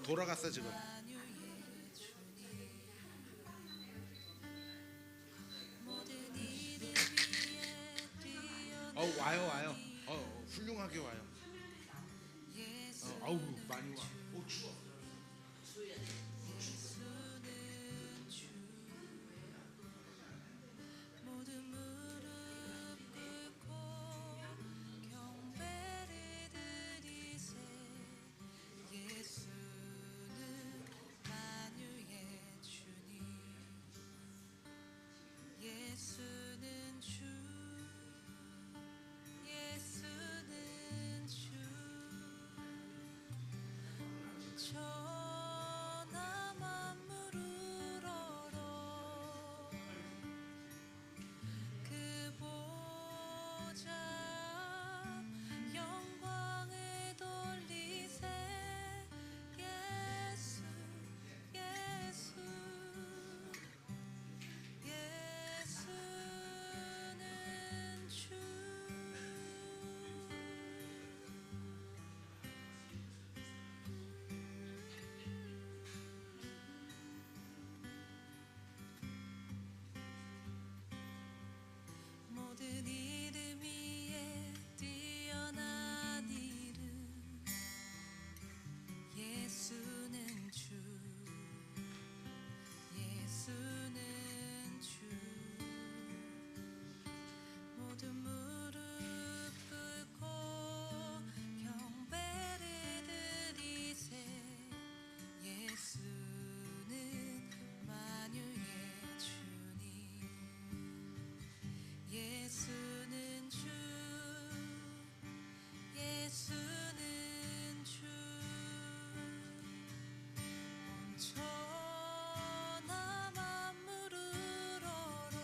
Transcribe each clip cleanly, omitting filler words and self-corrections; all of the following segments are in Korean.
돌아갔어 지금. 와요. 훌륭하게 와요. 아우 많이 와. 추워. 모든 이름 위에 뛰어난 이름 예수는 주 예수는 주 모든 무릎 꿇고 경배를 드리세 예수는 만유의 주님 예수는 주 예수는 주 온 천하 만물을 얼어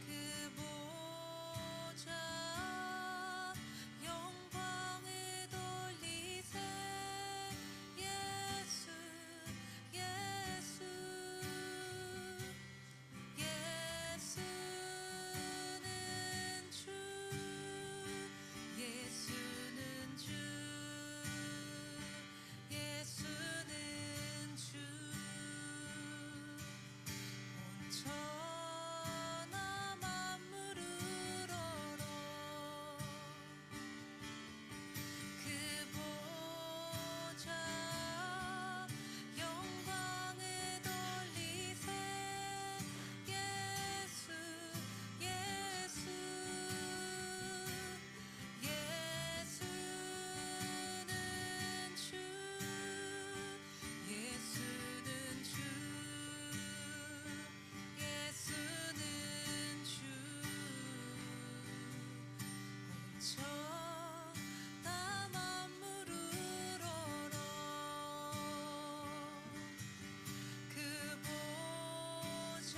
그 보좌 영광을 돌리세 예수 예수 예수는 주 예수는 주 예수는 주 온 천하 만물을 얼어 그 보좌 영광을 돌리세 예수 예수 예수는 주 예수는 주 예수는 주 온 천하 만물을 얼어 그 보좌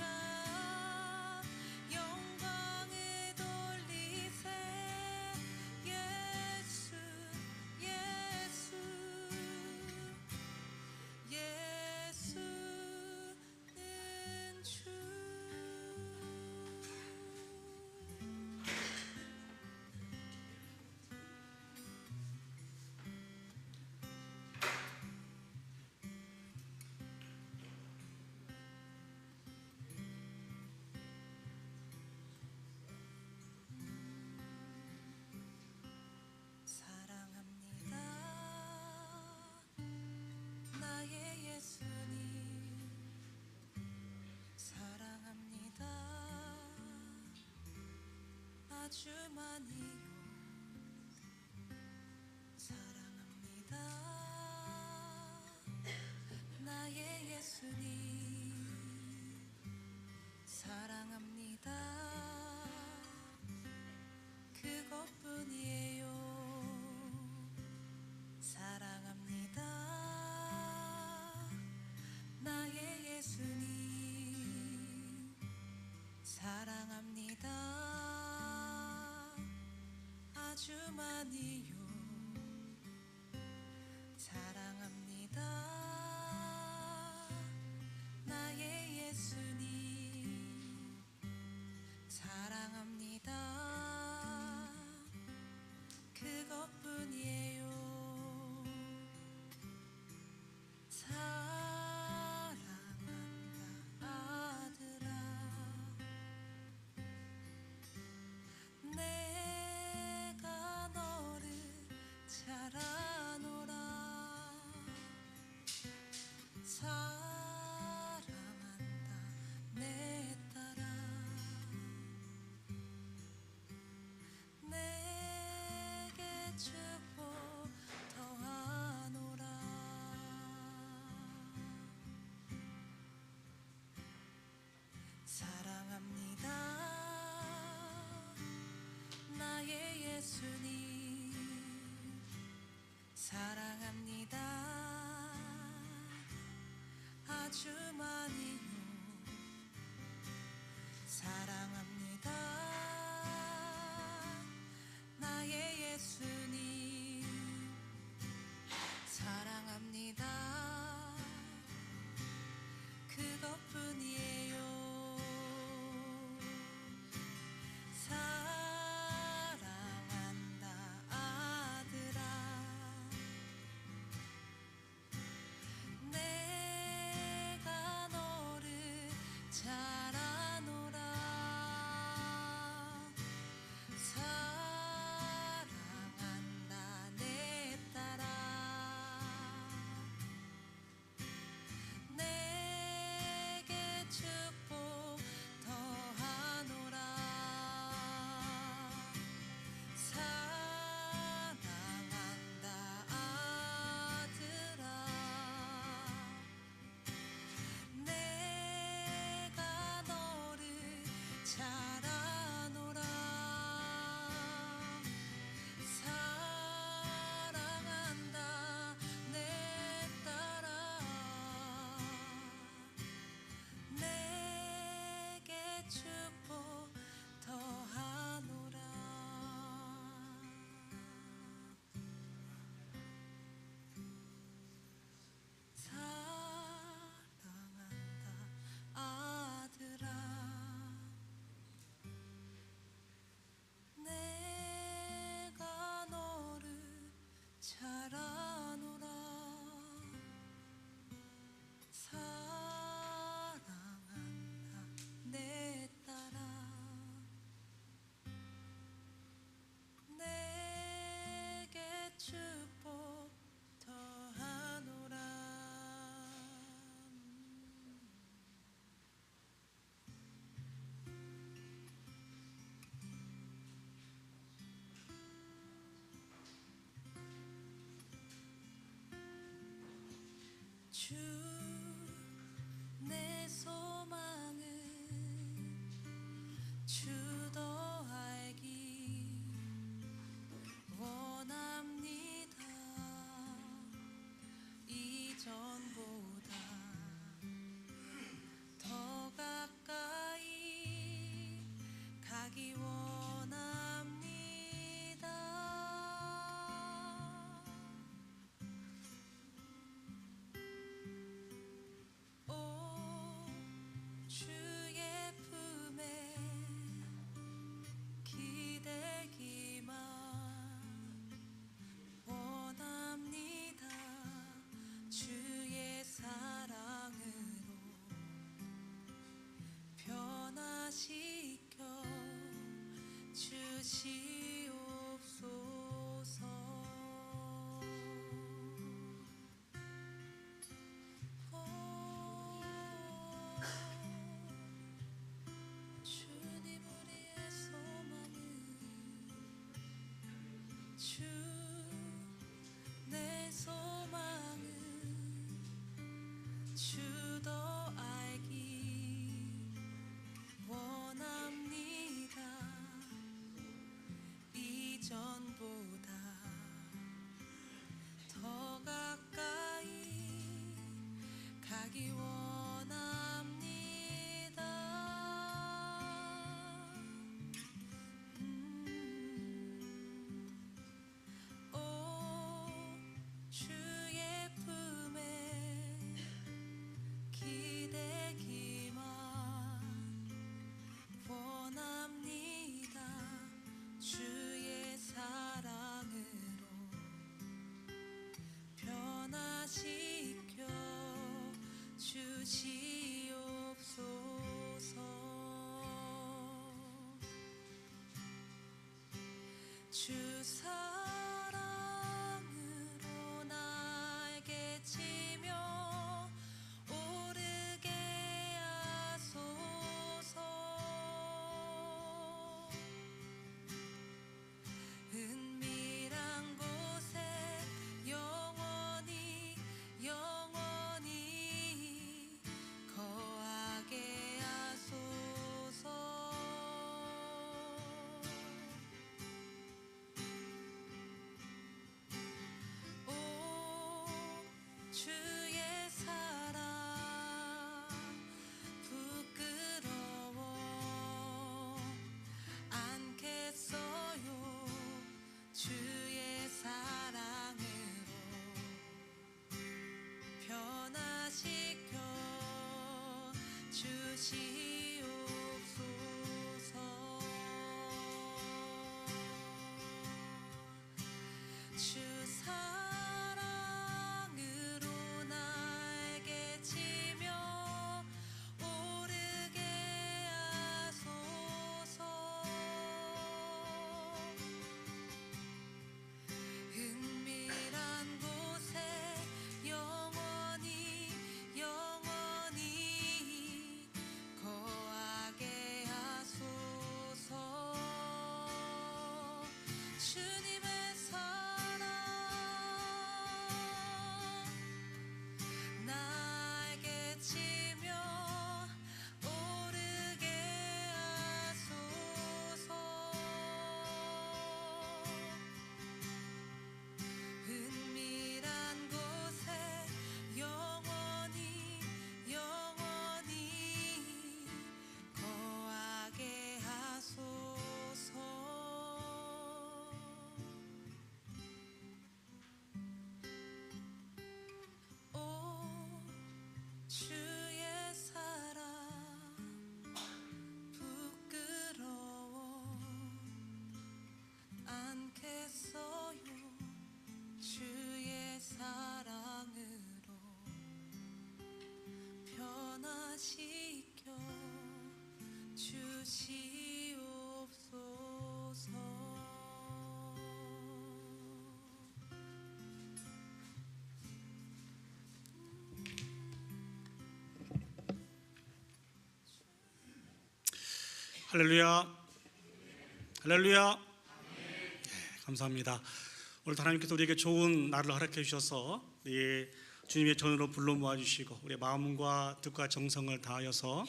영광을 돌리세 예수 예수 예수는 주 사랑합니다 나의 예수님 사랑합니다 아주 많이요 사랑합니다 나의 예수님 사랑합니다 그것뿐이에요 사랑합니다 나의 예수님 사랑합니다 아주 많이요 사랑합니다 나의 예수님 사랑합니다 그것뿐이에요 사랑합니다. 아주 많이요. 사랑합니다. 나의 예수님. 사랑합니다. 그것뿐이에요. 사랑한다 아들아. 내가 너를 잘 아노라. 사랑한다 내 딸아. 내게 축복 더하노라. 사랑한다 아들아. 내가 너를 잘 아노라. 사랑한다 내 딸아. 내게 축복 더하노라. 사랑한다 아들아. 내가 너를 잘 아노라. 사랑한다 내 딸아. 내게 축복 더하노라. 주 내 소망은 주도 알기 원합니다. 이전보다 더 가까이 가기 원합니다. 오 주의 품에 기대기만 원합니다. 주의 사랑으로 변화시켜 주시옵소서. 주님 우리의 소망은 주 내 소망은 주도 알기 원합니다. 이전보다 더 가까이 가기 원합니다. 오 주의 품에 기대기만 원합니다. 주의 사랑으로 변화시켜 주시옵소서. 주 사랑으로 날개 치며 오르게 하소서. 은밀한 곳에 영원히 거하게 하소서. 주시옵소서. 주 사랑으로 날개 치며 오르게 하소서. 은밀한 곳에 영원히 거하게 하소서. 주님의 사랑 날개 치며 오르게 하소서. 은밀한 곳에 영원히 거하게 하소서. 오 주의 사랑 부끄러워 않겠어요. 주의 사랑으로 변화시켜 주시옵소서. 할렐루야, 할렐루야. 감사합니다. 오늘 하나님께서 우리에게 좋은 날을 허락해 주셔서 주님의 전으로 불러 모아주시고 우리의 마음과 뜻과 정성을 다하여서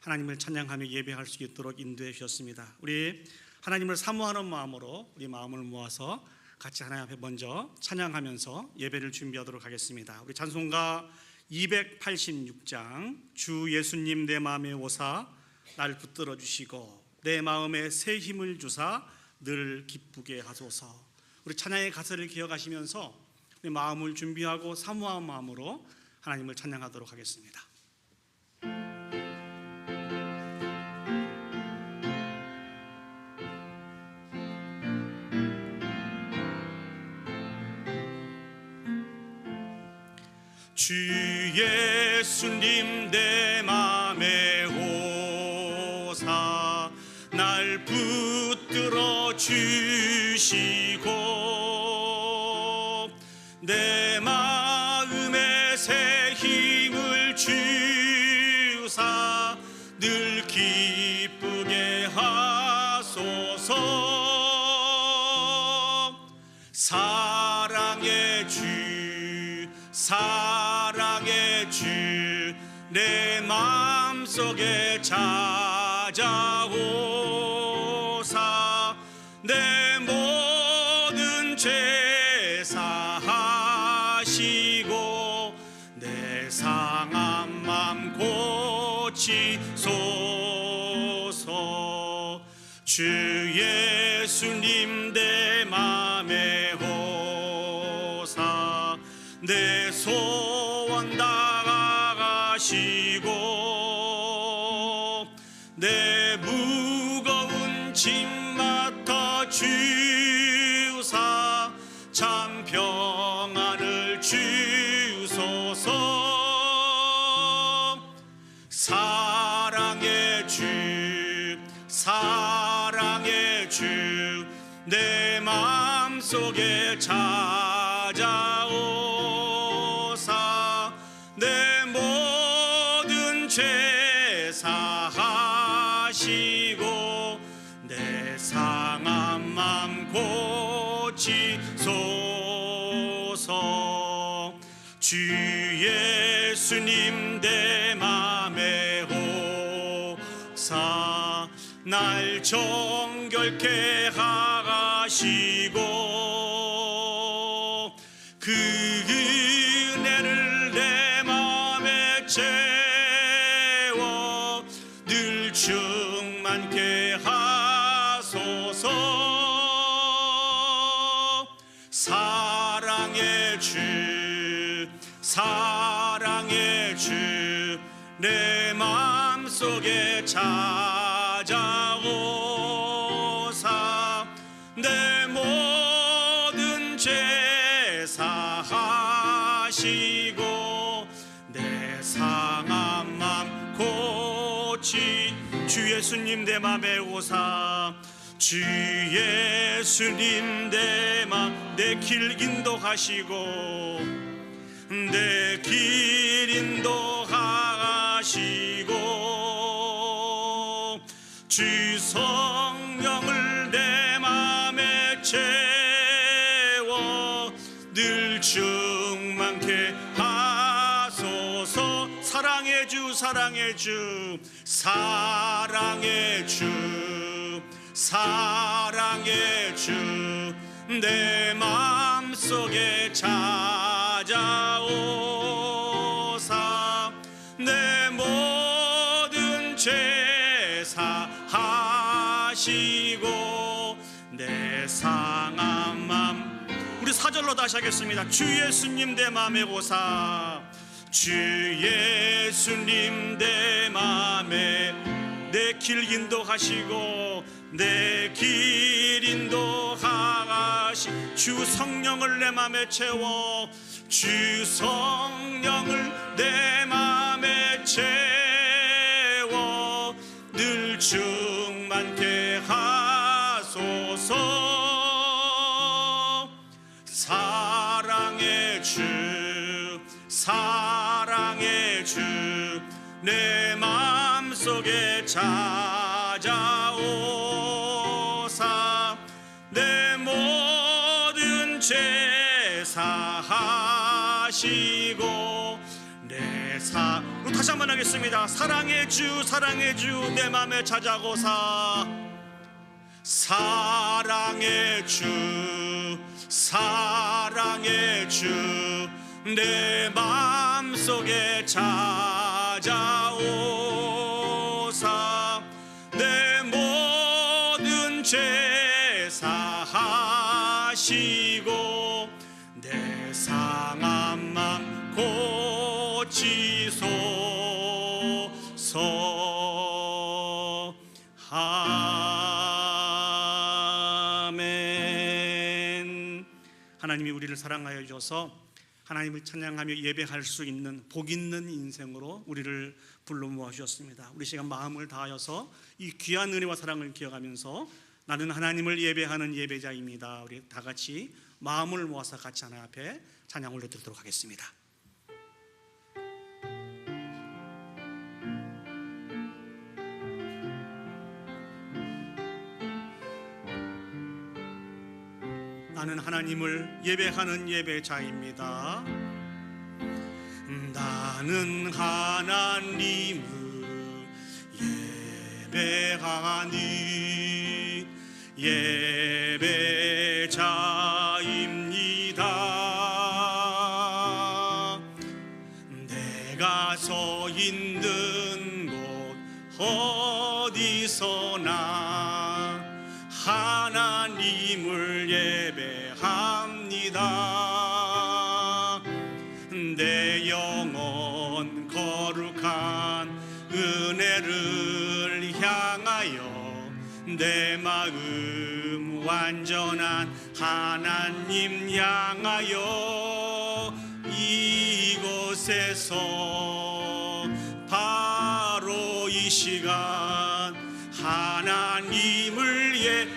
하나님을 찬양하며 예배할 수 있도록 인도해 주셨습니다. 우리 하나님을 사모하는 마음으로 우리 마음을 모아서 같이 하나님 앞에 먼저 찬양하면서 예배를 준비하도록 하겠습니다. 우리 찬송가 286장 주 예수님 내 마음에 오사 날 붙들어 주시고 내 마음에 새 힘을 주사 늘 기쁘게 하소서. 우리 찬양의 가사를 기억하시면서 우리 마음을 준비하고 사모한 마음으로 하나님을 찬양하도록 하겠습니다. 주 예수님 내 맘에 오사 날 붙들어 주시고 내 마음에 새 힘을 주사 늘 기쁘게 하소서. 사랑의 주 내 마음속에 찾아오사 내 모든 죄 사하시고 내 상한 맘 고치소서. 주 예수님 내 맘에 오사 내 소원 다가가시고 내 무거운 짐 맡아 주사 참 평안을 주소서. 사랑의 주 내 마음속에 찾아오사 내 모든 죄 사하시고 내 상한 맘 고치소서. 주 예수님 내 맘에 오사 날 정결케 하시고 그 은혜를 내 맘에 채워 늘 충만케 하소서. 사랑의 주 내 맘 마음속에 찾아오사 내 모든 죄 사하시고 내 상한 맘 고치 주 예수님 내 맘에 오사 주 예수님 내 길 인도하시고 내 길 인도하시고 주 성령을 내 맘에 채워 늘 충만케 하소서 사랑의 주 사랑의 주 사랑의 주 사랑의 주 내 마음속에 찾아오사 내 모든 죄 사하시고 내 상한 맘 우리 4절로 다시 하겠습니다. 주 예수님 내 맘에 오사 주 예수님 내 맘에 내 길 인도하시고 내 길 인도하시 주 성령을 내 맘에 채워 주 성령을 내 맘에 채워 늘 충만케 하소서 사랑의 주 사랑의 주 내 마음속에 찾아오사 내 모든 죄 사하시고 우리 다시 한번 하겠습니다. 사랑의 주 사랑의 주 내 맘에 찾아오사 사랑의 주 사랑의 주 내 마음속에 찾아오사 내 모든 죄 사하시고 내 상한 맘 고치소서 아멘. 하나님이 우리를 사랑하여 주셔서 하나님을 찬양하며 예배할 수 있는 복 있는 인생으로 우리를 불러 모아 주셨습니다. 우리 시간 마음을 다하여서 이 귀한 은혜와 사랑을 기억하면서 나는 하나님을 예배하는 예배자입니다. 우리 다 같이 마음을 모아서 같이 하나님 앞에 찬양 올려드리도록 하겠습니다. 나는 하나님을 예배하는 예배자입니다. 나는 하나님을 예배하니 예배자입니다. 내가 서 있는 곳 어디서나 하나님을 예배합니다. 내 영혼 거룩한 은혜를 향하여 내 마음 완전한 하나님 향하여 이곳에서 바로 이 시간 하나님을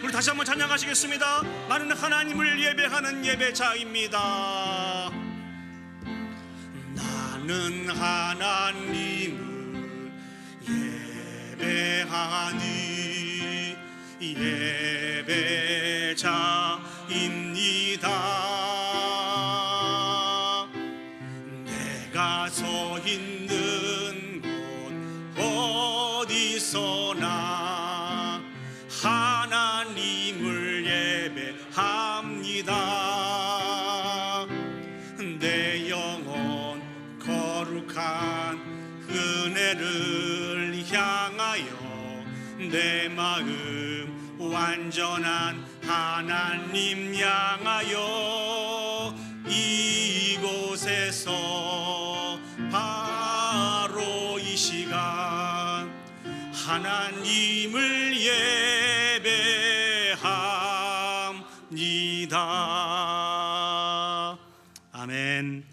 우리 다시 한번 찬양하시겠습니다. 나는 하나님을 예배하는 예배자입니다. 나는 하나님을 예배하니 예배자입니다. 내가 서 있는 곳 어디서나 하나님을 예배합니다. 내 영혼 거룩한 은혜를 향하여 내 마음 완전한 하나님 향하여 이곳에서 바로 이 시간 하나님을 예배합니다. 아멘.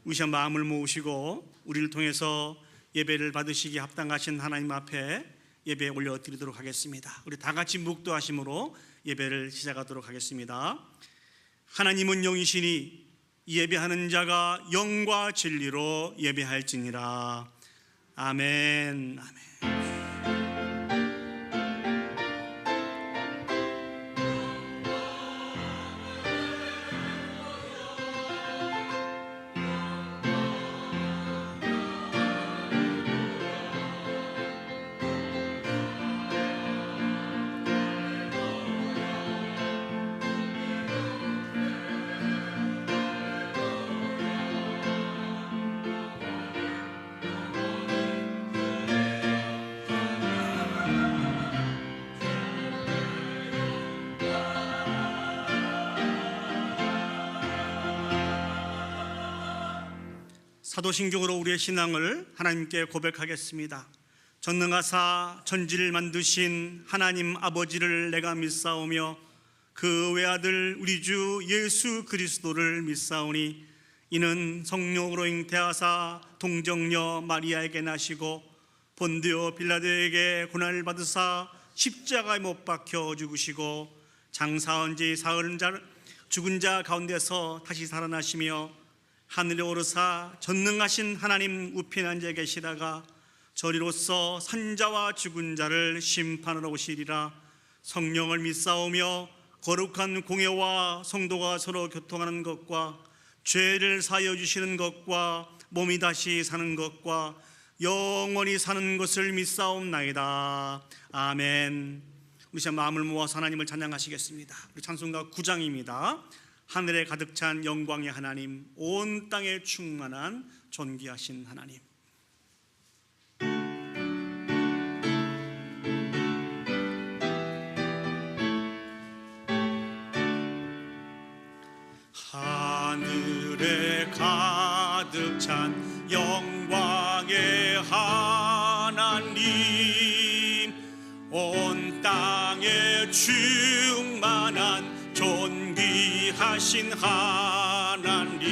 우시한 마음을 모으시고 우리를 통해서 예배를 받으시기에 합당하신 하나님 앞에 예배 올려드리도록 하겠습니다. 우리 다 같이 묵도하심으로 예배를 시작하도록 하겠습니다. 하나님은 영이시니 예배하는 자가 영과 진리로 예배할지니라. 아멘. 아멘. 사도신경으로 우리의 신앙을 하나님께 고백하겠습니다. 전능하사 천지를 만드신 하나님 아버지를 내가 믿사오며 그 외아들 우리 주 예수 그리스도를 믿사오니 이는 성령으로 잉태하사 동정녀 마리아에게 나시고 본디오 빌라도에게 고난을 받으사 십자가에 못 박혀 죽으시고 장사한 지 사흘 죽은 자 가운데서 다시 살아나시며 하늘에 오르사 전능하신 하나님 우편에 앉아 계시다가 저리로서 산자와 죽은 자를 심판하러 오시리라. 성령을 믿사오며 거룩한 공회와 성도가 서로 교통하는 것과 죄를 사하여 주시는 것과 몸이 다시 사는 것과 영원히 사는 것을 믿사옵나이다. 아멘. 우리 자 마음을 모아서 하나님을 찬양하시겠습니다. 우리 찬송가 9장입니다. 하늘에 가득 찬 영광의 하나님, 온 땅에 충만한 존귀하신 하나님. 하늘에 가득 찬 영광의 하나님, 온 땅에 충만한 존귀하신 하나님,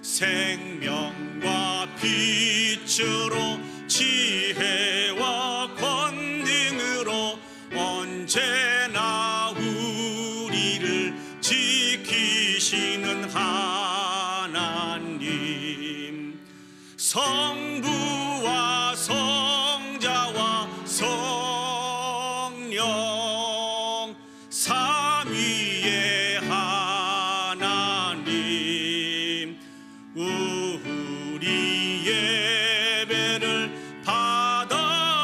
생명과 빛으로 지혜와 권능으로 언제나 우리를 지키시는 하나님, 성부와 성자와 성령 삼위의 하나님, 우리 예배를 받아주시옵소서.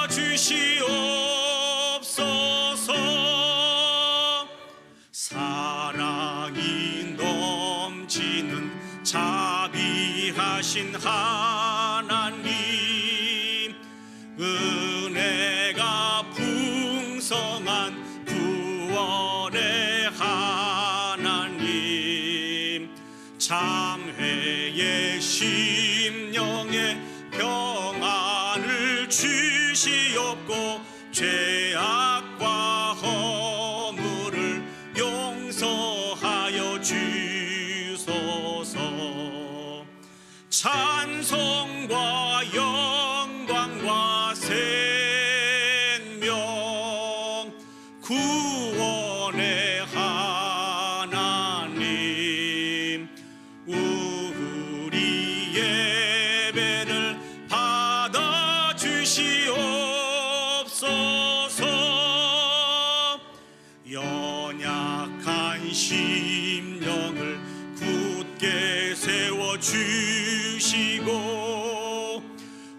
사랑이 넘치는 자비하신 하나님, 은혜가 풍성한 구원의 하나님, 장회의 심령에 평안을 주시옵고 죄악과 허물을 용서하여 주소서. 찬송과 영광과 생명 구원의 하나님, 우리 예배를 받아주시옵소서. 연약한 심령을 굳게 세워주시고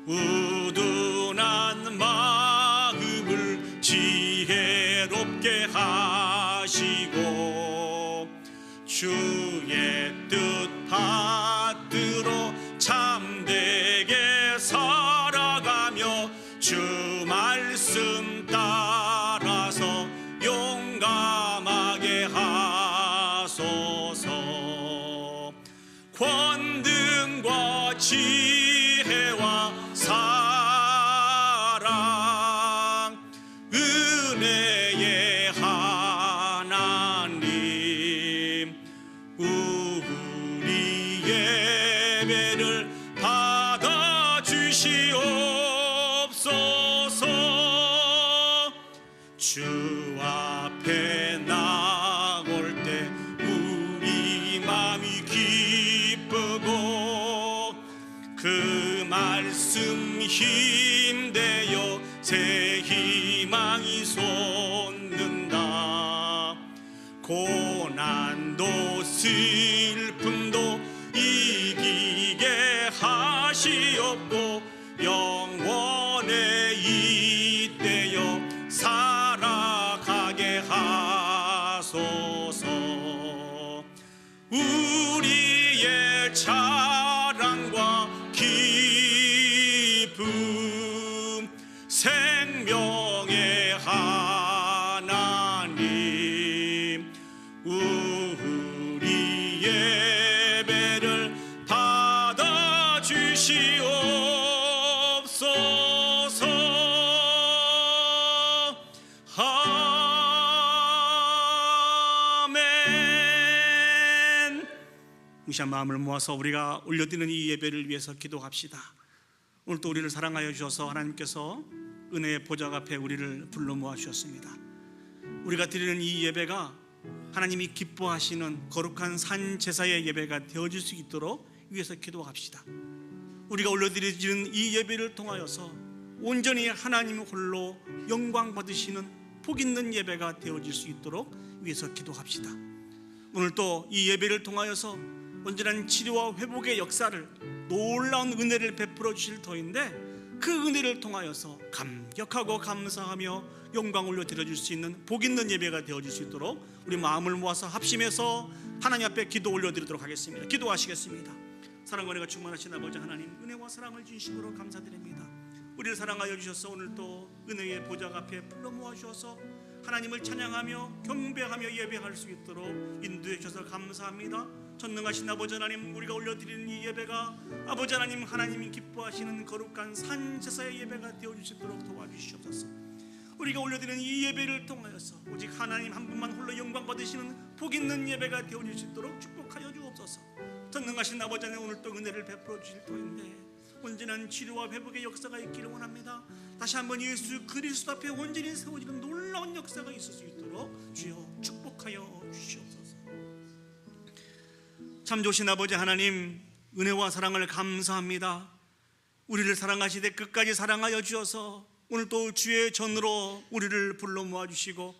우둔한 마음을 지혜롭게 하시고 주의 뜻 받들어 참되게 살아가며 주 말씀 따라서 용감하게 하소서. 권능과 지혜와 사랑 주 앞에 나올 때 우리 마음이 기쁘고 그 말씀 힘되어 새 희망이 솟는다. 고난도 슬픔도 이기게 하시옵고 영원에 이때여 살아가게 하소서. 우리의 자랑과 기쁨 생명의 하나님, 우리 예배를 받아 주시옵소서. 아멘. 무시한 마음을 모아서 우리가 올려드리는 이 예배를 위해서 기도합시다. 오늘도 우리를 사랑하여 주셔서 하나님께서 은혜의 보좌 앞에 우리를 불러 모아 주셨습니다. 우리가 드리는 이 예배가 하나님이 기뻐하시는 거룩한 산 제사의 예배가 되어질 수 있도록 위해서 기도합시다. 우리가 올려드리는 이 예배를 통하여서 온전히 하나님 홀로 영광 받으시는 복 있는 예배가 되어질 수 있도록 위해서 기도합시다. 오늘 또 이 예배를 통하여서 온전한 치료와 회복의 역사를, 놀라운 은혜를 베풀어 주실 터인데 그 은혜를 통하여서 감격하고 감사하며 영광 올려드려 줄 수 있는 복 있는 예배가 되어질 수 있도록 우리 마음을 모아서 합심해서 하나님 앞에 기도 올려드리도록 하겠습니다. 기도하시겠습니다. 사랑과 은혜가 충만하신 아버지 하나님, 은혜와 사랑을 주심으로 감사드립니다. 우리를 사랑하여 주셔서 오늘 또 은혜의 보좌 앞에 불러 모아 주셔서 하나님을 찬양하며 경배하며 예배할 수 있도록 인도해 주셔서 감사합니다. 전능하신 아버지 하나님, 우리가 올려드리는 이 예배가 아버지 하나님, 하나님이 기뻐하시는 거룩한 산제사의 예배가 되어주시도록 도와주시옵소서. 우리가 올려드리는 이 예배를 통하여서 오직 하나님 한 분만 홀로 영광 받으시는 복 있는 예배가 되어질 수 있도록 축복하여 주옵소서. 전능하신 아버지 하나님, 오늘 또 은혜를 베풀어 주실 터인데 온전한 치료와 회복의 역사가 있기를 원합니다. 다시 한번 예수 그리스도 앞에 온전히 세워지는 놀라운 역사가 있을 수 있도록 주여 축복하여 주시옵소서. 참 좋으신 아버지 하나님, 은혜와 사랑을 감사합니다. 우리를 사랑하시되 끝까지 사랑하여 주셔서 오늘 또 주의 전으로 우리를 불러 모아주시고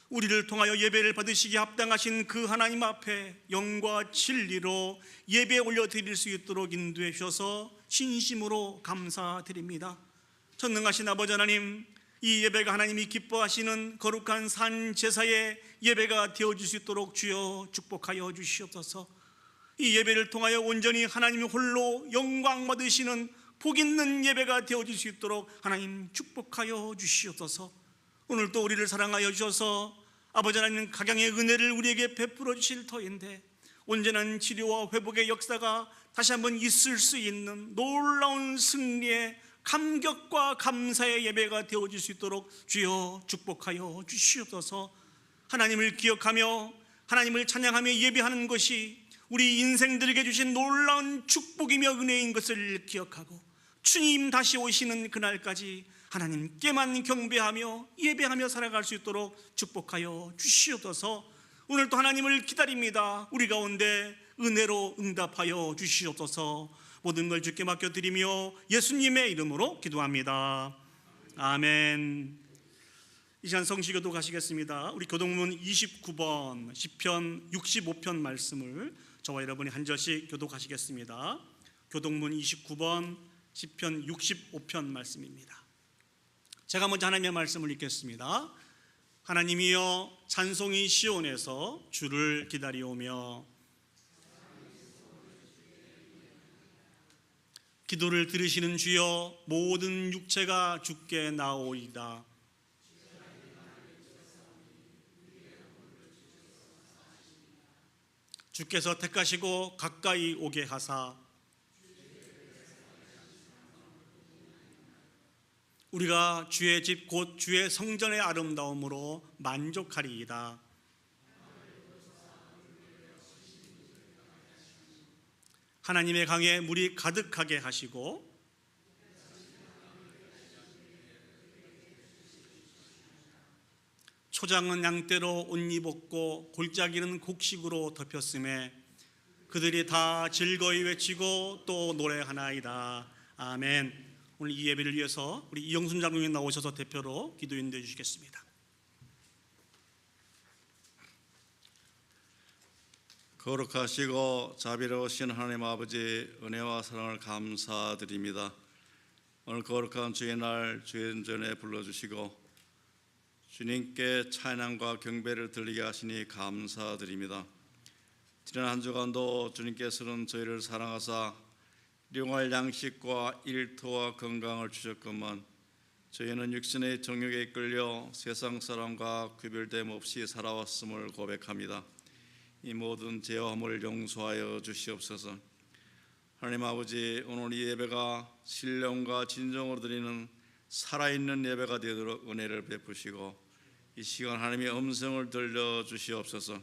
우리를 통하여 예배를 받으시기에 합당하신 그 하나님 앞에 영과 진리로 예배 올려드릴 수 있도록 인도해 주셔서 진심으로 감사드립니다. 전능하신 아버지 하나님, 이 예배가 하나님이 기뻐하시는 거룩한 산 제사의 예배가 되어질 수 있도록 주여 축복하여 주시옵소서. 이 예배를 통하여 온전히 하나님이 홀로 영광 받으시는 복 있는 예배가 되어질 수 있도록 하나님 축복하여 주시옵소서. 오늘 또 우리를 사랑하여 주셔서 아버지 하나님 각양의 은혜를 우리에게 베풀어 주실 터인데 온전한 치료와 회복의 역사가 다시 한번 있을 수 있는 놀라운 승리의 감격과 감사의 예배가 되어질 수 있도록 주여 축복하여 주시옵소서. 하나님을 기억하며 하나님을 찬양하며 예배하는 것이 우리 인생들에게 주신 놀라운 축복이며 은혜인 것을 기억하고 주님 다시 오시는 그날까지 하나님께만 경배하며 예배하며 살아갈 수 있도록 축복하여 주시옵소서. 오늘 또 하나님을 기다립니다. 우리 가운데 은혜로 응답하여 주시옵소서. 모든 걸 주께 맡겨드리며 예수님의 이름으로 기도합니다. 아멘. 이 시간 성시교도 가시겠습니다. 우리 교동문 29번 시편 65편 말씀을 저와 여러분이 한 절씩 교독하시겠습니다. 교동문 29번 시편 65편 말씀입니다. 제가 먼저 하나님의 말씀을 읽겠습니다. 하나님이여, 찬송이 시온에서 주를 기다리오며 기도를 들으시는 주여, 모든 육체가 주께 나오이다. 주께서 택하시고 가까이 오게 하사 우리가 주의 집 곧 주의 성전의 아름다움으로 만족하리이다. 하나님의 강에 물이 가득하게 하시고 초장은 양떼로 옷 입었고 골짜기는 곡식으로 덮였음에 그들이 다 즐거이 외치고 또 노래하나이다. 아멘. 오늘 이 예배를 위해서 우리 이영순 장로님 나오셔서 대표로 기도 인도해 주시겠습니다. 거룩하시고 자비로우신 하나님 아버지, 은혜와 사랑을 감사드립니다. 오늘 거룩한 주의 날 주의 전에 불러주시고 주님께 찬양과 경배를 드리게 하시니 감사드립니다. 지난 한 주간도 주님께서는 저희를 사랑하사 일용할 양식과 일터와 건강을 주셨건만 저희는 육신의 정욕에 이끌려 세상 사람과 구별됨 없이 살아왔음을 고백합니다. 이 모든 죄와 허물을 용서하여 주시옵소서. 하나님 아버지, 오늘 이 예배가 신령과 진정으로 드리는 살아있는 예배가 되도록 은혜를 베푸시고 이 시간 하나님의 음성을 들려 주시옵소서.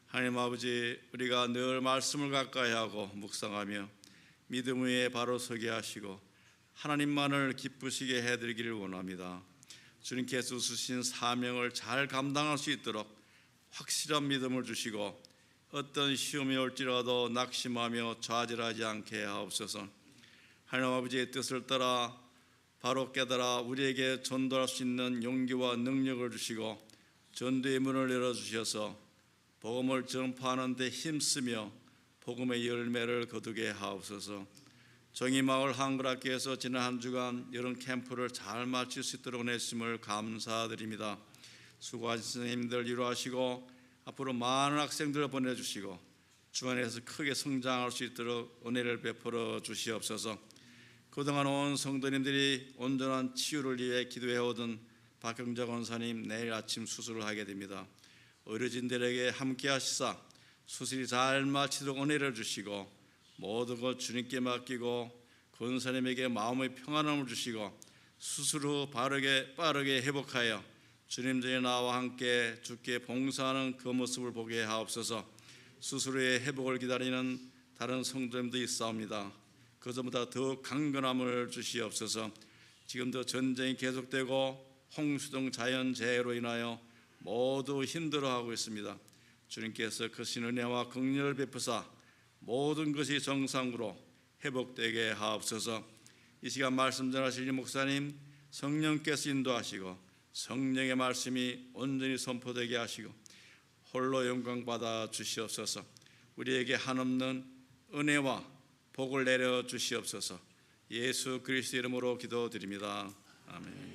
하나님 아버지, 우리가 늘 말씀을 가까이 하고 묵상하며 믿음 위에 바로 서게 하시고 하나님만을 기쁘시게 해드리기를 원합니다. 주님께서 주신 사명을 잘 감당할 수 있도록 확실한 믿음을 주시고 어떤 시험이 올지라도 낙심하며 좌절하지 않게 하옵소서. 하나님 아버지의 뜻을 따라 바로 깨달아 우리에게 전도할 수 있는 용기와 능력을 주시고 전도의 문을 열어주셔서 복음을 전파하는 데 힘쓰며 복음의 열매를 거두게 하옵소서. 정의마을 한글학교에서 지난 한 주간 여름 캠프를 잘 마칠 수 있도록 은혜심을 감사드립니다. 수고하신 선생님들 위로하시고 앞으로 많은 학생들을 보내주시고 주안에서 크게 성장할 수 있도록 은혜를 베풀어 주시옵소서. 그동안 온 성도님들이 온전한 치유를 위해 기도해오던 박경자 권사님 내일 아침 수술을 하게 됩니다. 의료진들에게 함께 하시사 수술이 잘 마치도록 은혜를 주시고 모든 것 주님께 맡기고 권사님에게 마음의 평안함을 주시고 수술 후 빠르게 회복하여 주님 전에 나와 함께 주께 봉사하는 그 모습을 보게 하옵소서. 수술 후에 회복을 기다리는 다른 성도님도 있사옵니다. 그전보다 더 강건함을 주시옵소서. 지금도 전쟁이 계속되고 홍수 등 자연재해로 인하여 모두 힘들어하고 있습니다. 주님께서 크신 은혜와 긍휼을 베푸사 모든 것이 정상으로 회복되게 하옵소서. 이 시간 말씀 전하실 목사님 성령께서 인도하시고 성령의 말씀이 온전히 선포되게 하시고 홀로 영광 받아 주시옵소서. 우리에게 한없는 은혜와 복을 내려 주시옵소서. 예수 그리스도 이름으로 기도드립니다. 아멘.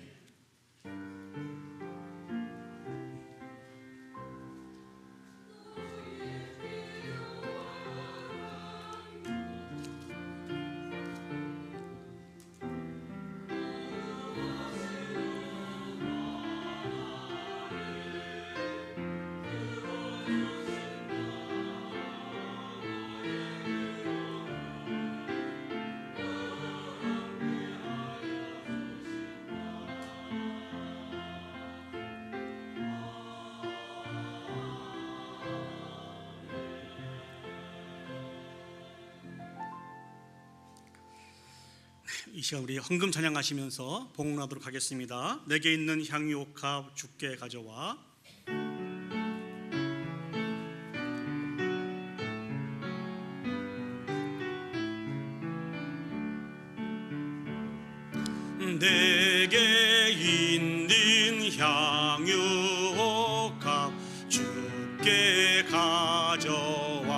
이 시간 우리 헌금 찬양하시면서 복문하도록 하겠습니다. 내게 있는 향유옥합 주께 가져와. 내게 있는 향유옥합 주께 가져와.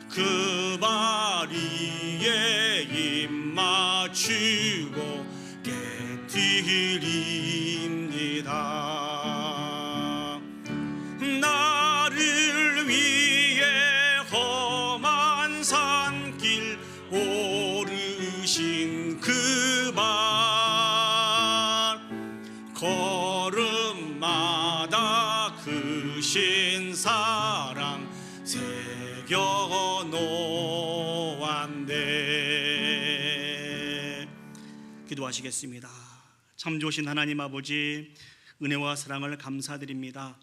그 바리에 입 맞추고 깨뜨립니다. 나를 위해 험한 산길 오르신 그 발, 걸음마다 크신 사랑 새겨 놓았네. 기도하시겠습니다. 참 좋으신 하나님 아버지, 은혜와 사랑을 감사드립니다.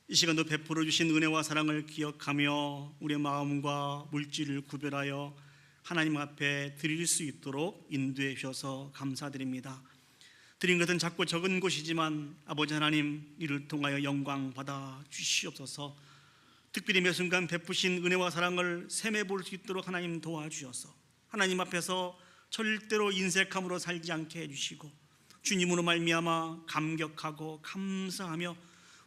이 시간도 베풀어 주신 은혜와 사랑을 기억하며 우리의 마음과 물질을 구별하여 하나님 앞에 드릴 수 있도록 인도해 주셔서 감사드립니다. 드린 것은 작고 적은 것이지만 아버지 하나님, 이를 통하여 영광 받아 주시옵소서. 특별히 매 순간 베푸신 은혜와 사랑을 샘해 볼 수 있도록 하나님 도와주셔서 하나님 앞에서 절대로 인색함으로 살지 않게 해주시고, 주님으로 말미암아 감격하고 감사하며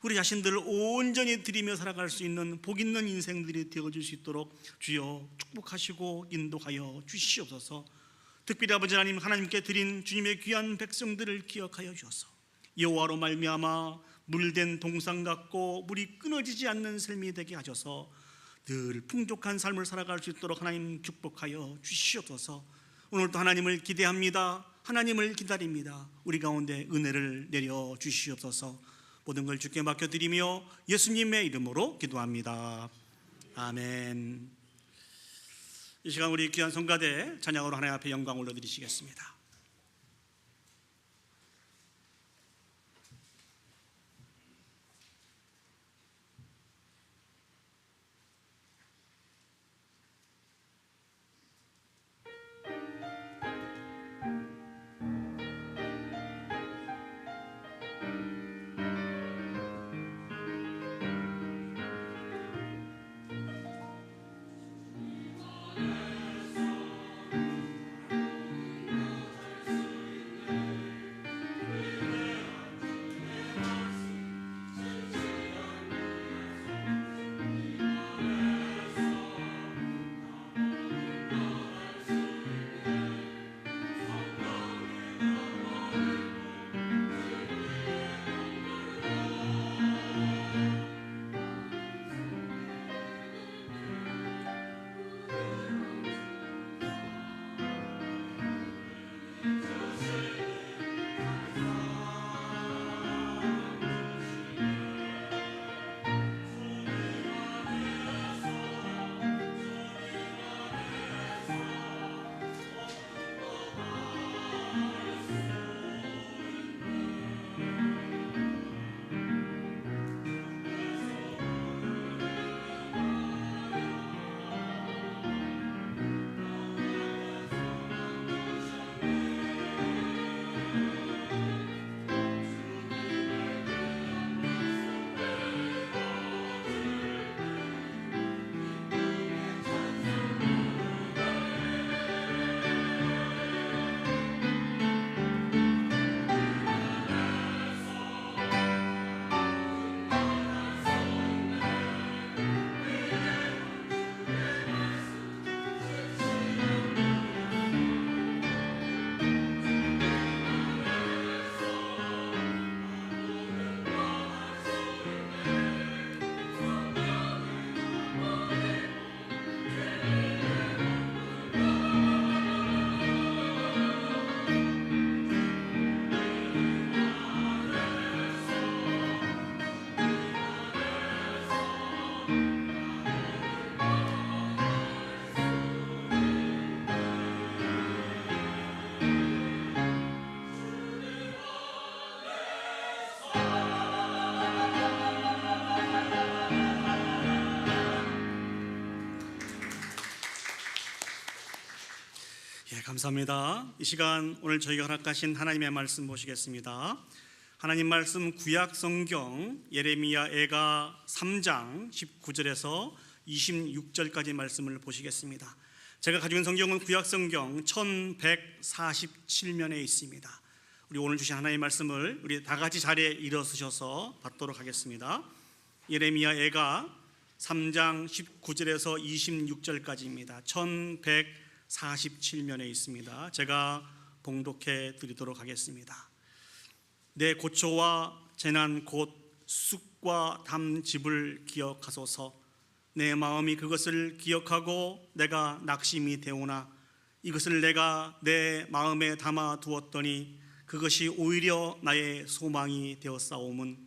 우리 자신들을 온전히 드리며 살아갈 수 있는 복 있는 인생들이 되어줄 수 있도록 주여 축복하시고 인도하여 주시옵소서. 특별히 아버지 하나님, 하나님께 드린 주님의 귀한 백성들을 기억하여 주셔서 여호와로 말미암아 물된 동상 같고 물이 끊어지지 않는 삶이 되게 하셔서 늘 풍족한 삶을 살아갈 수 있도록 하나님 축복하여 주시옵소서. 오늘도 하나님을 기대합니다. 하나님을 기다립니다. 우리 가운데 은혜를 내려 주시옵소서. 모든 걸 주께 맡겨드리며 예수님의 이름으로 기도합니다. 아멘. 이 시간 우리 귀한 성가대 찬양으로 하나님 앞에 영광 올려드리시겠습니다. 감사합니다. 이 시간 오늘 저희가 허락하신 하나님의 말씀 보시겠습니다. 하나님 말씀 구약 성경 예레미야 애가 3장 19절에서 26절까지 말씀을 보시겠습니다. 제가 가지고 있는 성경은 구약 성경 1147면에 있습니다. 우리 오늘 주신 하나님의 말씀을 우리 다 같이 자리에 일어서셔서 받도록 하겠습니다. 예레미야 애가 3장 19절에서 26절까지입니다. 1147면에 있습니다. 제가 봉독해 드리도록 하겠습니다. 내 고초와 재난 곧 쑥과 담즙을 기억하소서. 내 마음이 그것을 기억하고 내가 낙심이 되오나 이것을 내가 내 마음에 담아 두었더니 그것이 오히려 나의 소망이 되었사오문.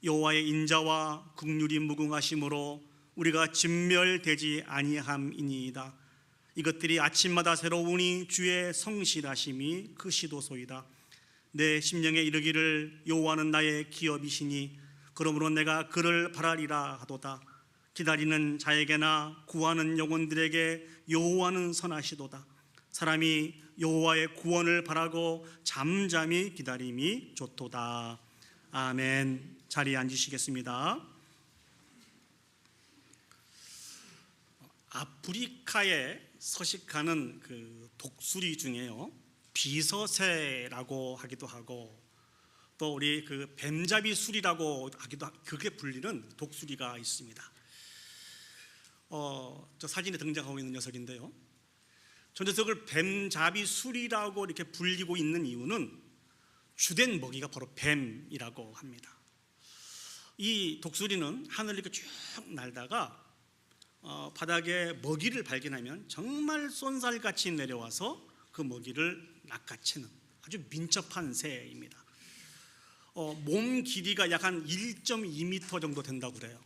여호와의 인자와 긍휼이 무궁하심으로 우리가 진멸되지 아니함이니이다. 이것들이 아침마다 새로우니 주의 성실하심이 크시도소이다. 내 심령에 이르기를 여호와는 나의 기업이시니 그러므로 내가 그를 바라리라 하도다. 기다리는 자에게나 구하는 영혼들에게 여호와는 선하시도다. 사람이 여호와의 구원을 바라고 잠잠히 기다림이 좋도다. 아멘. 자리에 앉으시겠습니다. 아프리카에 서식하는 그 독수리 중에요, 비서새라고 하기도 하고 또 우리 그 뱀잡이 수리라고 하기도 그게 불리는 독수리가 있습니다. 저 사진에 등장하고 있는 녀석인데요, 저 녀석을 뱀잡이 수리라고 이렇게 불리고 있는 이유는 주된 먹이가 바로 뱀이라고 합니다. 이 독수리는 하늘을 이렇게 쭉 날다가 바닥에 먹이를 발견하면 정말 쏜살같이 내려와서 그 먹이를 낚아채는 아주 민첩한 새입니다. 몸 길이가 약 한 1.2m 정도 된다고 그래요.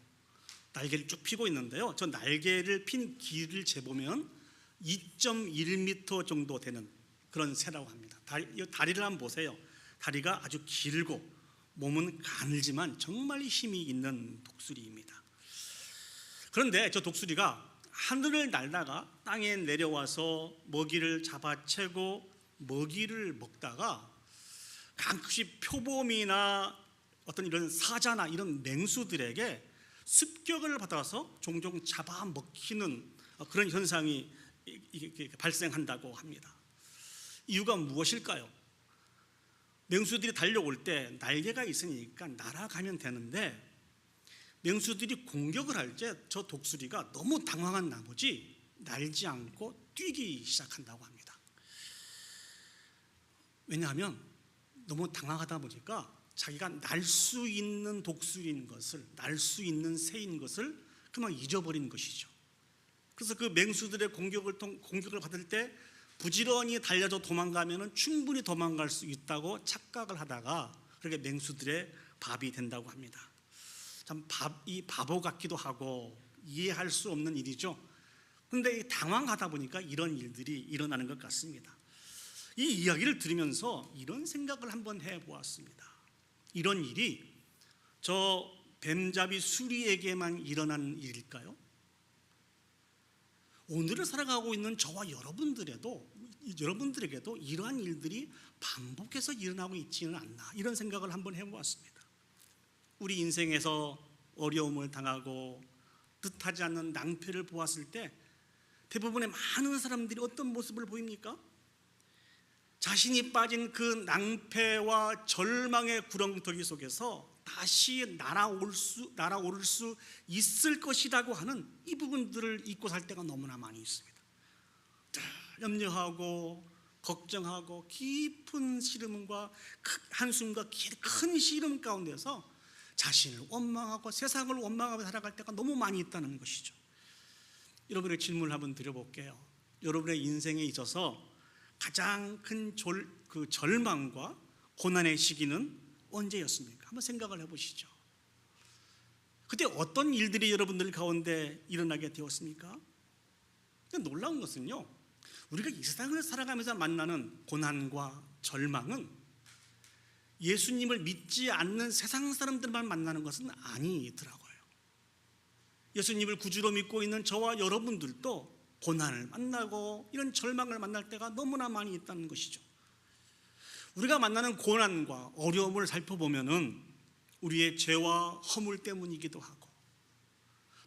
날개를 쭉 펴고 있는데요, 저 날개를 핀 길이를 재보면 2.1m 정도 되는 그런 새라고 합니다. 다리를 한번 보세요. 다리가 아주 길고 몸은 가늘지만 정말 힘이 있는 독수리입니다. 그런데 저 독수리가 하늘을 날다가 땅에 내려와서 먹이를 잡아채고 먹이를 먹다가 가끔씩 표범이나 어떤 이런 사자나 이런 맹수들에게 습격을 받아서 종종 잡아먹히는 그런 현상이 발생한다고 합니다. 이유가 무엇일까요? 맹수들이 달려올 때 날개가 있으니까 날아가면 되는데 맹수들이 공격을 할 때 저 독수리가 너무 당황한 나머지 날지 않고 뛰기 시작한다고 합니다. 왜냐하면 너무 당황하다 보니까 자기가 날 수 있는 독수리인 것을, 날 수 있는 새인 것을 그만 잊어버린 것이죠. 그래서 그 맹수들의 공격을 받을 때 부지런히 달려서 도망가면 충분히 도망갈 수 있다고 착각을 하다가 그렇게 맹수들의 밥이 된다고 합니다. 참 이 바보 같기도 하고 이해할 수 없는 일이죠. 그런데 당황하다 보니까 이런 일들이 일어나는 것 같습니다. 이 이야기를 들으면서 이런 생각을 한번 해보았습니다. 이런 일이 저 뱀잡이 수리에게만 일어난 일일까요? 오늘을 살아가고 있는 저와 여러분들에게도 이러한 일들이 반복해서 일어나고 있지는 않나, 이런 생각을 한번 해보았습니다. 우리 인생에서 어려움을 당하고 뜻하지 않는 낭패를 보았을 때 대부분의 많은 사람들이 어떤 모습을 보입니까? 자신이 빠진 그 낭패와 절망의 구렁텅이 속에서 다시 날아오를 수 있을 것이라고 하는 이 부분들을 잊고 살 때가 너무나 많이 있습니다. 염려하고 걱정하고 깊은 시름과 한숨과 큰 시름 가운데서 자신을 원망하고 세상을 원망하고 살아갈 때가 너무 많이 있다는 것이죠. 여러분의 질문을 한번 드려볼게요. 여러분의 인생에 있어서 가장 큰 절망과 고난의 시기는 언제였습니까? 한번 생각을 해보시죠. 그때 어떤 일들이 여러분들 가운데 일어나게 되었습니까? 놀라운 것은요, 우리가 이 세상을 살아가면서 만나는 고난과 절망은 예수님을 믿지 않는 세상 사람들만 만나는 것은 아니더라고요. 예수님을 구주로 믿고 있는 저와 여러분들도 고난을 만나고 이런 절망을 만날 때가 너무나 많이 있다는 것이죠. 우리가 만나는 고난과 어려움을 살펴보면은 우리의 죄와 허물 때문이기도 하고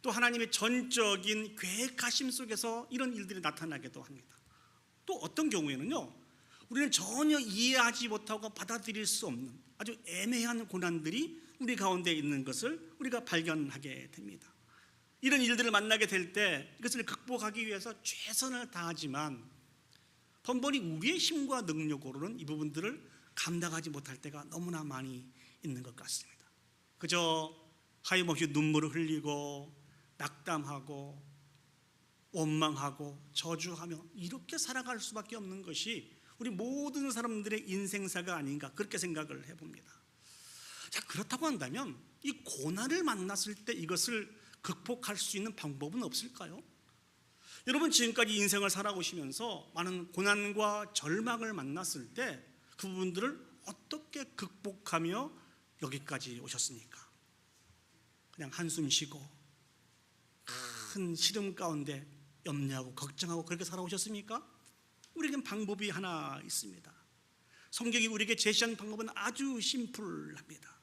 또 하나님의 전적인 계획하심 속에서 이런 일들이 나타나기도 합니다. 또 어떤 경우에는요, 우리는 전혀 이해하지 못하고 받아들일 수 없는 아주 애매한 고난들이 우리 가운데 있는 것을 우리가 발견하게 됩니다. 이런 일들을 만나게 될 때 이것을 극복하기 위해서 최선을 다하지만 번번이 우리의 힘과 능력으로는 이 부분들을 감당하지 못할 때가 너무나 많이 있는 것 같습니다. 그저 하염없이 눈물을 흘리고 낙담하고 원망하고 저주하며 이렇게 살아갈 수밖에 없는 것이 우리 모든 사람들의 인생사가 아닌가, 그렇게 생각을 해봅니다. 자, 그렇다고 한다면 이 고난을 만났을 때 이것을 극복할 수 있는 방법은 없을까요? 여러분 지금까지 인생을 살아오시면서 많은 고난과 절망을 만났을 때 그 부분들을 어떻게 극복하며 여기까지 오셨습니까? 그냥 한숨 쉬고 큰 시름 가운데 염려하고 걱정하고 그렇게 살아오셨습니까? 우리에겐 방법이 하나 있습니다. 성경이 우리에게 제시한 방법은 아주 심플합니다.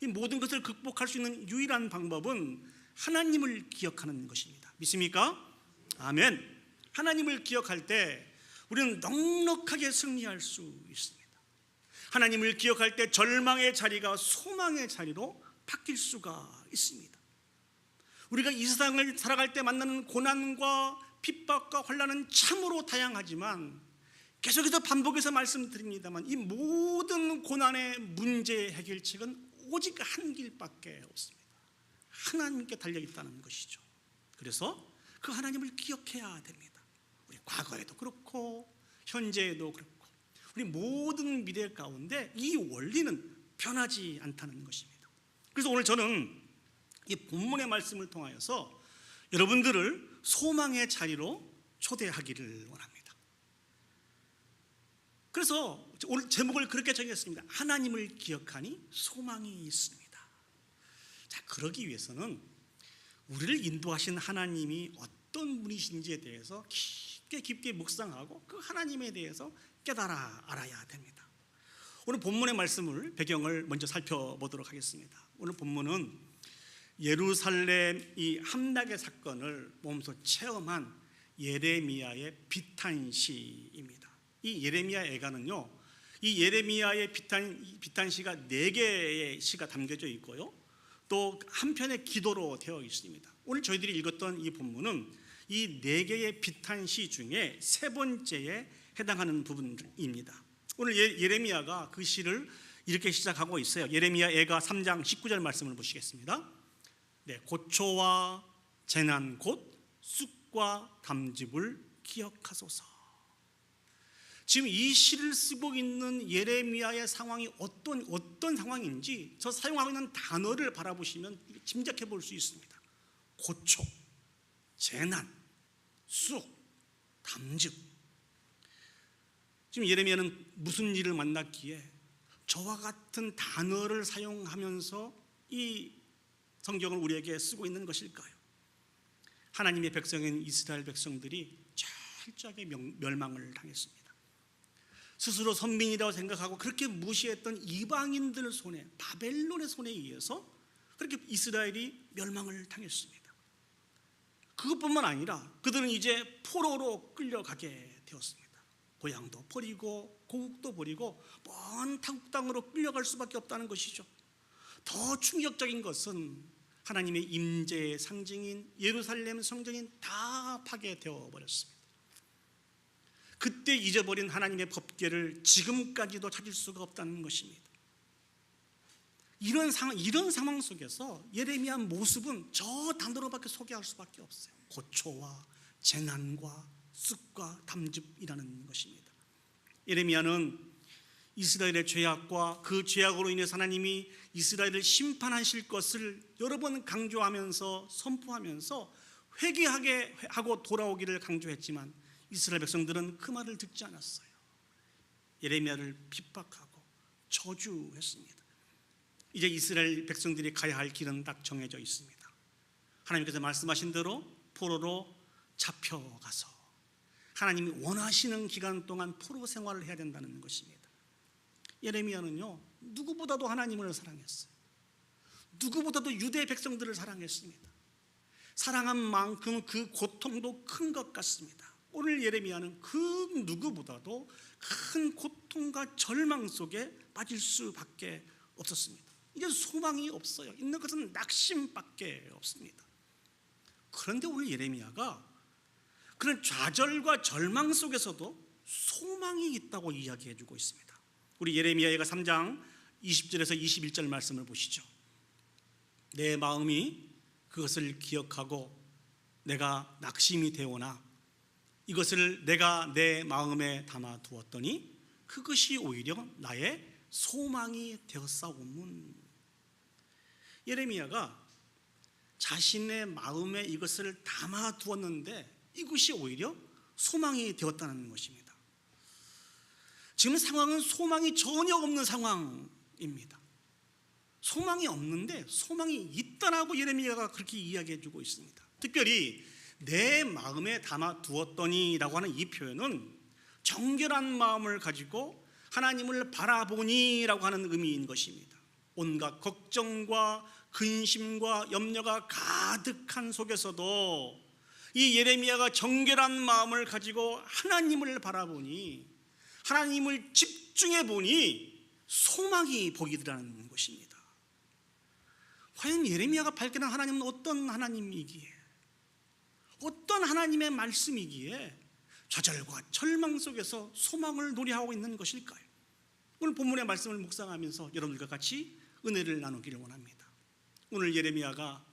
이 모든 것을 극복할 수 있는 유일한 방법은 하나님을 기억하는 것입니다. 믿습니까? 아멘. 하나님을 기억할 때 우리는 넉넉하게 승리할 수 있습니다. 하나님을 기억할 때 절망의 자리가 소망의 자리로 바뀔 수가 있습니다. 우리가 이 세상을 살아갈 때 만나는 고난과 핍박과 환난은 참으로 다양하지만 계속해서 반복해서 말씀드립니다만 이 모든 고난의 문제 해결책은 오직 한 길밖에 없습니다. 하나님께 달려있다는 것이죠. 그래서 그 하나님을 기억해야 됩니다. 우리 과거에도 그렇고 현재에도 그렇고 우리 모든 미래 가운데 이 원리는 변하지 않다는 것입니다. 그래서 오늘 저는 이 본문의 말씀을 통하여서 여러분들을 소망의 자리로 초대하기를 원합니다. 그래서 오늘 제목을 그렇게 정했습니다. 하나님을 기억하니 소망이 있습니다. 자, 그러기 위해서는 우리를 인도하신 하나님이 어떤 분이신지에 대해서 깊게 묵상하고 그 하나님에 대해서 깨달아 알아야 됩니다. 오늘 본문의 말씀을 배경을 먼저 살펴보도록 하겠습니다. 오늘 본문은 예루살렘 이 함락의 사건을 몸소 체험한 예레미야의 비탄시입니다. 이 예레미야 애가는요, 이 예레미야의 비탄시가 4개의 시가 담겨져 있고요, 또 한편의 기도로 되어 있습니다. 오늘 저희들이 읽었던 이 본문은 이 4개의 비탄시 중에 3번째에 해당하는 부분입니다. 오늘 예레미야가 그 시를 이렇게 시작하고 있어요. 예레미야 애가 3장 19절 말씀을 보시겠습니다. 네, 고초와 재난 곧 쑥과 담즙을 기억하소서. 지금 이 시를 쓰고 있는 예레미야의 상황이 어떤 상황인지 저 사용하고 있는 단어를 바라보시면 짐작해 볼 수 있습니다. 고초, 재난, 쑥, 담즙. 지금 예레미야는 무슨 일을 만났기에 저와 같은 단어를 사용하면서 이 성경을 우리에게 쓰고 있는 것일까요? 하나님의 백성인 이스라엘 백성들이 철저하게 멸망을 당했습니다. 스스로 선민이라고 생각하고 그렇게 무시했던 이방인들 손에, 바벨론의 손에 의해서 그렇게 이스라엘이 멸망을 당했습니다. 그것뿐만 아니라 그들은 이제 포로로 끌려가게 되었습니다. 고향도 버리고 고국도 버리고 먼 타국 땅으로 끌려갈 수밖에 없다는 것이죠. 더 충격적인 것은 하나님의 임재의 상징인 예루살렘 성전이 다 파괴되어 버렸습니다. 그때 잊어버린 하나님의 법궤를 지금까지도 찾을 수가 없다는 것입니다. 이런 상황 속에서 예레미야 모습은 저 단어로밖에 소개할 수밖에 없어요. 고초와 재난과 쑥과 담즙이라는 것입니다. 예레미야는 이스라엘의 죄악과 그 죄악으로 인해서 하나님이 이스라엘을 심판하실 것을 여러 번 강조하면서 선포하면서 회개하게 하고 돌아오기를 강조했지만 이스라엘 백성들은 그 말을 듣지 않았어요. 예레미야를 핍박하고 저주했습니다. 이제 이스라엘 백성들이 가야 할 길은 딱 정해져 있습니다. 하나님께서 말씀하신 대로 포로로 잡혀가서 하나님이 원하시는 기간 동안 포로 생활을 해야 된다는 것입니다. 예레미야는요, 누구보다도 하나님을 사랑했어요. 누구보다도 유대 백성들을 사랑했습니다. 사랑한 만큼 그 고통도 큰 것 같습니다. 오늘 예레미야는 그 누구보다도 큰 고통과 절망 속에 빠질 수밖에 없었습니다. 이제 소망이 없어요. 있는 것은 낙심밖에 없습니다. 그런데 오늘 예레미야가 그런 좌절과 절망 속에서도 소망이 있다고 이야기해 주고 있습니다. 우리 예레미야가 3장 20절에서 21절 말씀을 보시죠. 내 마음이 그것을 기억하고 내가 낙심이 되오나 이것을 내가 내 마음에 담아 두었더니 그것이 오히려 나의 소망이 되었사오문. 예레미야가 자신의 마음에 이것을 담아 두었는데 이것이 오히려 소망이 되었다는 것입니다. 지금 상황은 소망이 전혀 없는 상황입니다. 소망이 없는데 소망이 있다라고 예레미야가 그렇게 이야기해 주고 있습니다. 특별히 내 마음에 담아 두었더니 라고 하는 이 표현은 정결한 마음을 가지고 하나님을 바라보니라고 하는 의미인 것입니다. 온갖 걱정과 근심과 염려가 가득한 속에서도 이 예레미야가 정결한 마음을 가지고 하나님을 바라보니, 하나님을 집중해 보니 소망이 보이더라는 것입니다. 과연 예레미야가 발견한 하나님은 어떤 하나님이기에, 어떤 하나님의 말씀이기에 좌절과 절망 속에서 소망을 노래하고 있는 것일까요? 오늘 본문의 말씀을 묵상하면서 여러분들과 같이 은혜를 나누기를 원합니다. 오늘 예레미야가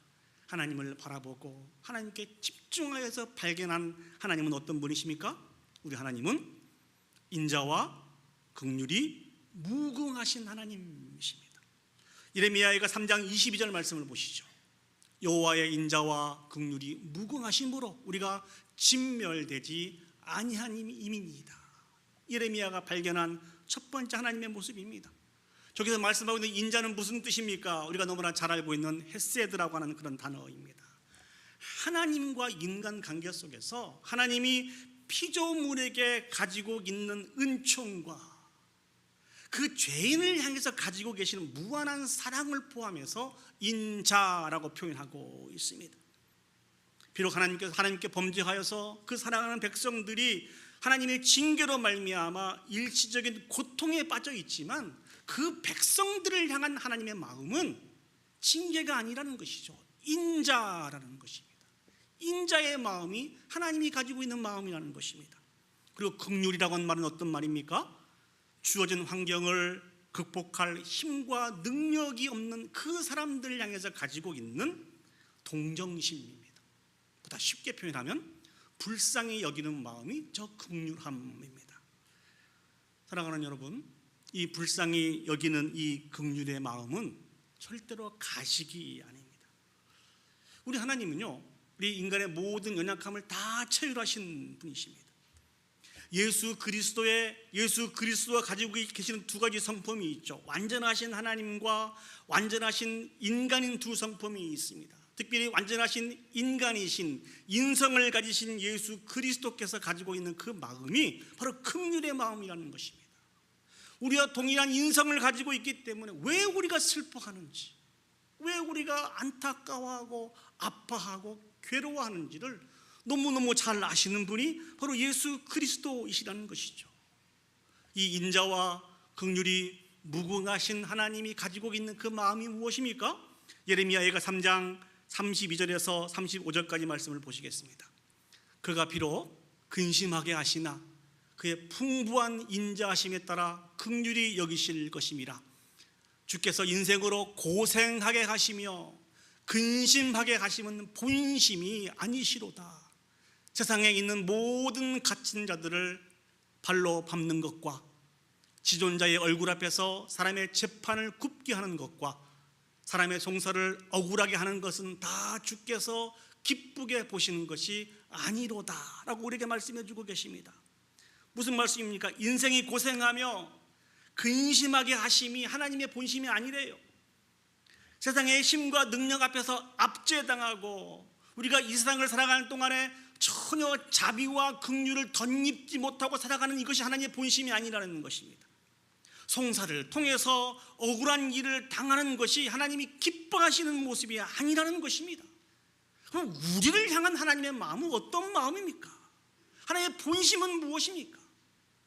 하나님을 바라보고 하나님께 집중하여서 발견한 하나님은 어떤 분이십니까? 우리 하나님은 인자와 긍휼이 무궁하신 하나님이십니다. 예레미야가 3장 22절 말씀을 보시죠. 여호와의 인자와 긍휼이 무궁하심으로 우리가 진멸되지 아니함이니이다. 예레미야가 발견한 첫 번째 하나님의 모습입니다. 저기서 말씀하고 있는 인자는 무슨 뜻입니까? 우리가 너무나 잘 알고 있는 헤세드라고 하는 그런 단어입니다. 하나님과 인간 관계 속에서 하나님이 피조물에게 가지고 있는 은총과 그 죄인을 향해서 가지고 계시는 무한한 사랑을 포함해서 인자라고 표현하고 있습니다. 비록 하나님께 범죄하여서 그 사랑하는 백성들이 하나님의 징계로 말미암아 일시적인 고통에 빠져 있지만 그 백성들을 향한 하나님의 마음은 징계가 아니라는 것이죠. 인자라는 것입니다. 인자의 마음이 하나님이 가지고 있는 마음이라는 것입니다. 그리고 긍휼이라고 하는 말은 어떤 말입니까? 주어진 환경을 극복할 힘과 능력이 없는 그 사람들을 향해서 가지고 있는 동정심입니다. 보다 쉽게 표현하면 불쌍히 여기는 마음이 저 긍휼함입니다. 사랑하는 여러분, 이 불쌍히 여기는 이 긍휼의 마음은 절대로 가식이 아닙니다. 우리 하나님은요, 우리 인간의 모든 연약함을 다 체휼하신 분이십니다. 예수 그리스도가 가지고 계시는 두 가지 성품이 있죠. 완전하신 하나님과 완전하신 인간인 두 성품이 있습니다. 특별히 완전하신 인간이신 인성을 가지신 예수 그리스도께서 가지고 있는 그 마음이 바로 긍휼의 마음이라는 것입니다. 우리와 동일한 인성을 가지고 있기 때문에 왜 우리가 슬퍼하는지, 왜 우리가 안타까워하고 아파하고 괴로워하는지를 너무너무 잘 아시는 분이 바로 예수 그리스도이시라는 것이죠. 이 인자와 긍휼이 무궁하신 하나님이 가지고 있는 그 마음이 무엇입니까? 예레미야가 3장 32절에서 35절까지 말씀을 보시겠습니다. 그가 비록 근심하게 하시나 그의 풍부한 인자하심에 따라 긍휼히 여기실 것임이라. 주께서 인생으로 고생하게 하시며 근심하게 하심은 본심이 아니시로다. 세상에 있는 모든 갇힌 자들을 발로 밟는 것과 지존자의 얼굴 앞에서 사람의 재판을 굽게 하는 것과 사람의 송사를 억울하게 하는 것은 다 주께서 기쁘게 보시는 것이 아니로다 라고 우리에게 말씀해 주고 계십니다. 무슨 말씀입니까? 인생이 고생하며 근심하게 하심이 하나님의 본심이 아니래요. 세상의 힘과 능력 앞에서 압제당하고 우리가 이 세상을 살아가는 동안에 전혀 자비와 긍휼을 덧입지 못하고 살아가는 이것이 하나님의 본심이 아니라는 것입니다. 송사를 통해서 억울한 일을 당하는 것이 하나님이 기뻐하시는 모습이 아니라는 것입니다. 그럼 우리를 향한 하나님의 마음은 어떤 마음입니까? 하나님의 본심은 무엇입니까?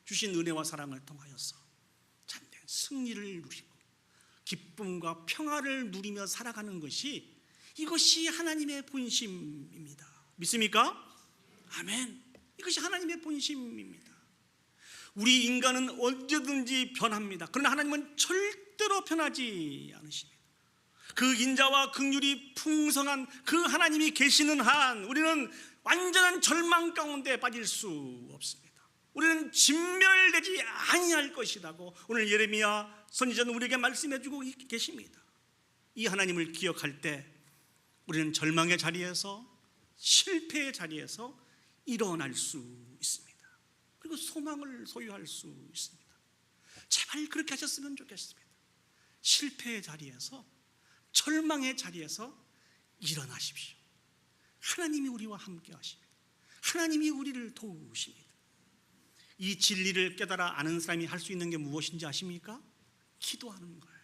주신 은혜와 사랑을 통하여서 참된 승리를 누리고 기쁨과 평화를 누리며 살아가는 것이, 이것이 하나님의 본심입니다. 믿습니까? 아멘. 이것이 하나님의 본심입니다. 우리 인간은 언제든지 변합니다. 그러나 하나님은 절대로 변하지 않으십니다. 그 인자와 긍휼이 풍성한 그 하나님이 계시는 한 우리는 완전한 절망 가운데 빠질 수 없습니다. 우리는 진멸되지 아니할 것이라고 오늘 예레미야 선지자는 우리에게 말씀해 주고 계십니다. 이 하나님을 기억할 때 우리는 절망의 자리에서, 실패의 자리에서 일어날 수 있습니다. 그리고 소망을 소유할 수 있습니다. 제발 그렇게 하셨으면 좋겠습니다. 실패의 자리에서, 절망의 자리에서 일어나십시오. 하나님이 우리와 함께 하십니다. 하나님이 우리를 도우십니다. 이 진리를 깨달아 아는 사람이 할 수 있는 게 무엇인지 아십니까? 기도하는 거예요.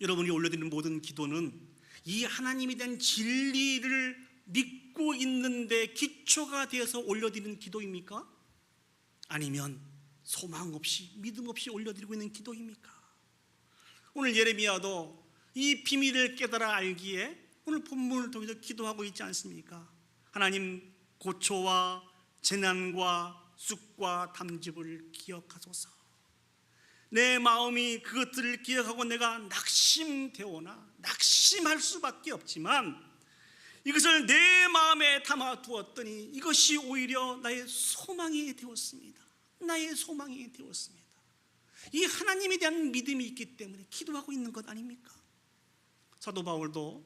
여러분이 올려드리는 모든 기도는 이 하나님에 대한 진리를 믿고 있는데 기초가 되어서 올려드리는 기도입니까? 아니면 소망 없이 믿음 없이 올려드리고 있는 기도입니까? 오늘 예레미야도 이 비밀을 깨달아 알기에 오늘 본문을 통해서 기도하고 있지 않습니까? 하나님, 고초와 재난과 쑥과 담즙을 기억하소서. 내 마음이 그것들을 기억하고 내가 낙심되오나 낙심할 수밖에 없지만 이것을 내 마음에 담아 두었더니 이것이 오히려 나의 소망이 되었습니다. 나의 소망이 되었습니다. 이 하나님에 대한 믿음이 있기 때문에 기도하고 있는 것 아닙니까? 사도 바울도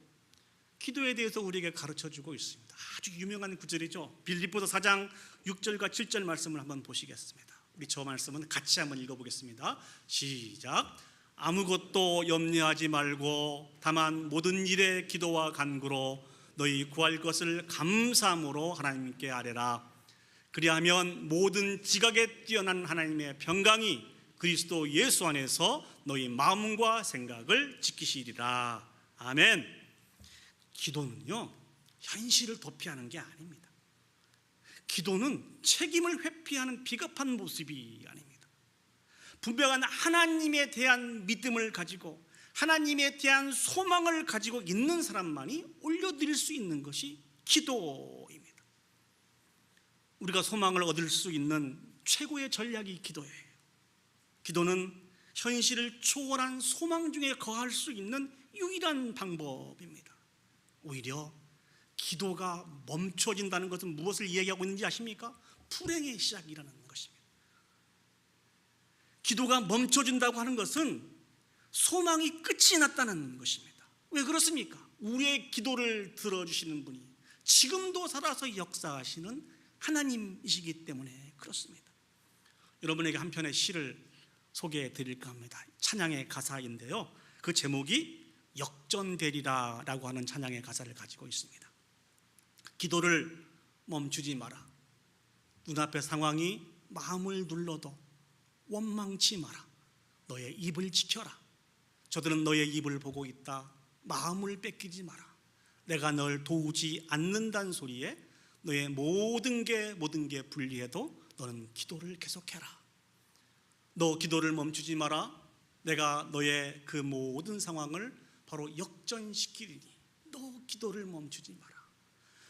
기도에 대해서 우리에게 가르쳐주고 있습니다. 아주 유명한 구절이죠. 빌립보서 4장 6절과 7절 말씀을 한번 보시겠습니다. 우리 저 말씀은 같이 한번 읽어보겠습니다. 시작. 아무것도 염려하지 말고 다만 모든 일에 기도와 간구로 너희 구할 것을 감사함으로 하나님께 아뢰라. 그리하면 모든 지각에 뛰어난 하나님의 평강이 그리스도 예수 안에서 너희 마음과 생각을 지키시리라. 아멘. 기도는요, 현실을 도피하는 게 아닙니다. 기도는 책임을 회피하는 비겁한 모습이 아닙니다. 분명한 하나님에 대한 믿음을 가지고 하나님에 대한 소망을 가지고 있는 사람만이 올려드릴 수 있는 것이 기도입니다. 우리가 소망을 얻을 수 있는 최고의 전략이 기도예요. 기도는 현실을 초월한 소망 중에 거할 수 있는 유일한 방법입니다. 오히려 기도가 멈춰진다는 것은 무엇을 이야기하고 있는지 아십니까? 불행의 시작이라는 것입니다. 기도가 멈춰진다고 하는 것은 소망이 끝이 났다는 것입니다. 왜 그렇습니까? 우리의 기도를 들어주시는 분이 지금도 살아서 역사하시는 하나님이시기 때문에 그렇습니다. 여러분에게 한 편의 시를 소개해 드릴까 합니다. 찬양의 가사인데요, 그 제목이 역전되리라라고 하는 찬양의 가사를 가지고 있습니다. 기도를 멈추지 마라. 눈앞의 상황이 마음을 눌러도 원망치 마라. 너의 입을 지켜라. 저들은 너의 입을 보고 있다. 마음을 뺏기지 마라. 내가 널 도우지 않는다는 소리에 너의 모든 게 불리해도 너는 기도를 계속해라. 너 기도를 멈추지 마라. 내가 너의 그 모든 상황을 바로 역전시키리니 너 기도를 멈추지 마라.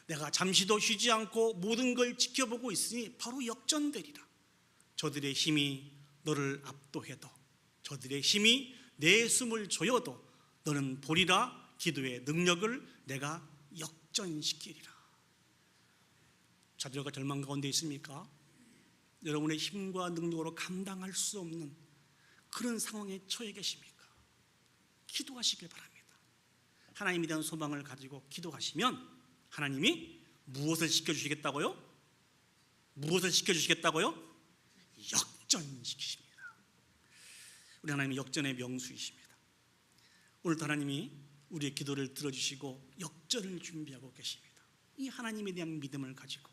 내가 잠시도 쉬지 않고 모든 걸 지켜보고 있으니 바로 역전되리라. 저들의 힘이 너를 압도해도, 저들의 힘이 내 숨을 조여도 너는 보리라. 기도의 능력을 내가 역전시키리라. 좌절과 절망 가운데 있습니까? 여러분의 힘과 능력으로 감당할 수 없는 그런 상황에 처해 계십니까? 기도하시길 바랍니다. 하나님에 대한 소망을 가지고 기도하시면 하나님이 무엇을 시켜주시겠다고요? 무엇을 시켜주시겠다고요? 역전시키십니다. 우리 하나님은 역전의 명수이십니다. 오늘도 하나님이 우리의 기도를 들어주시고 역전을 준비하고 계십니다. 이 하나님에 대한 믿음을 가지고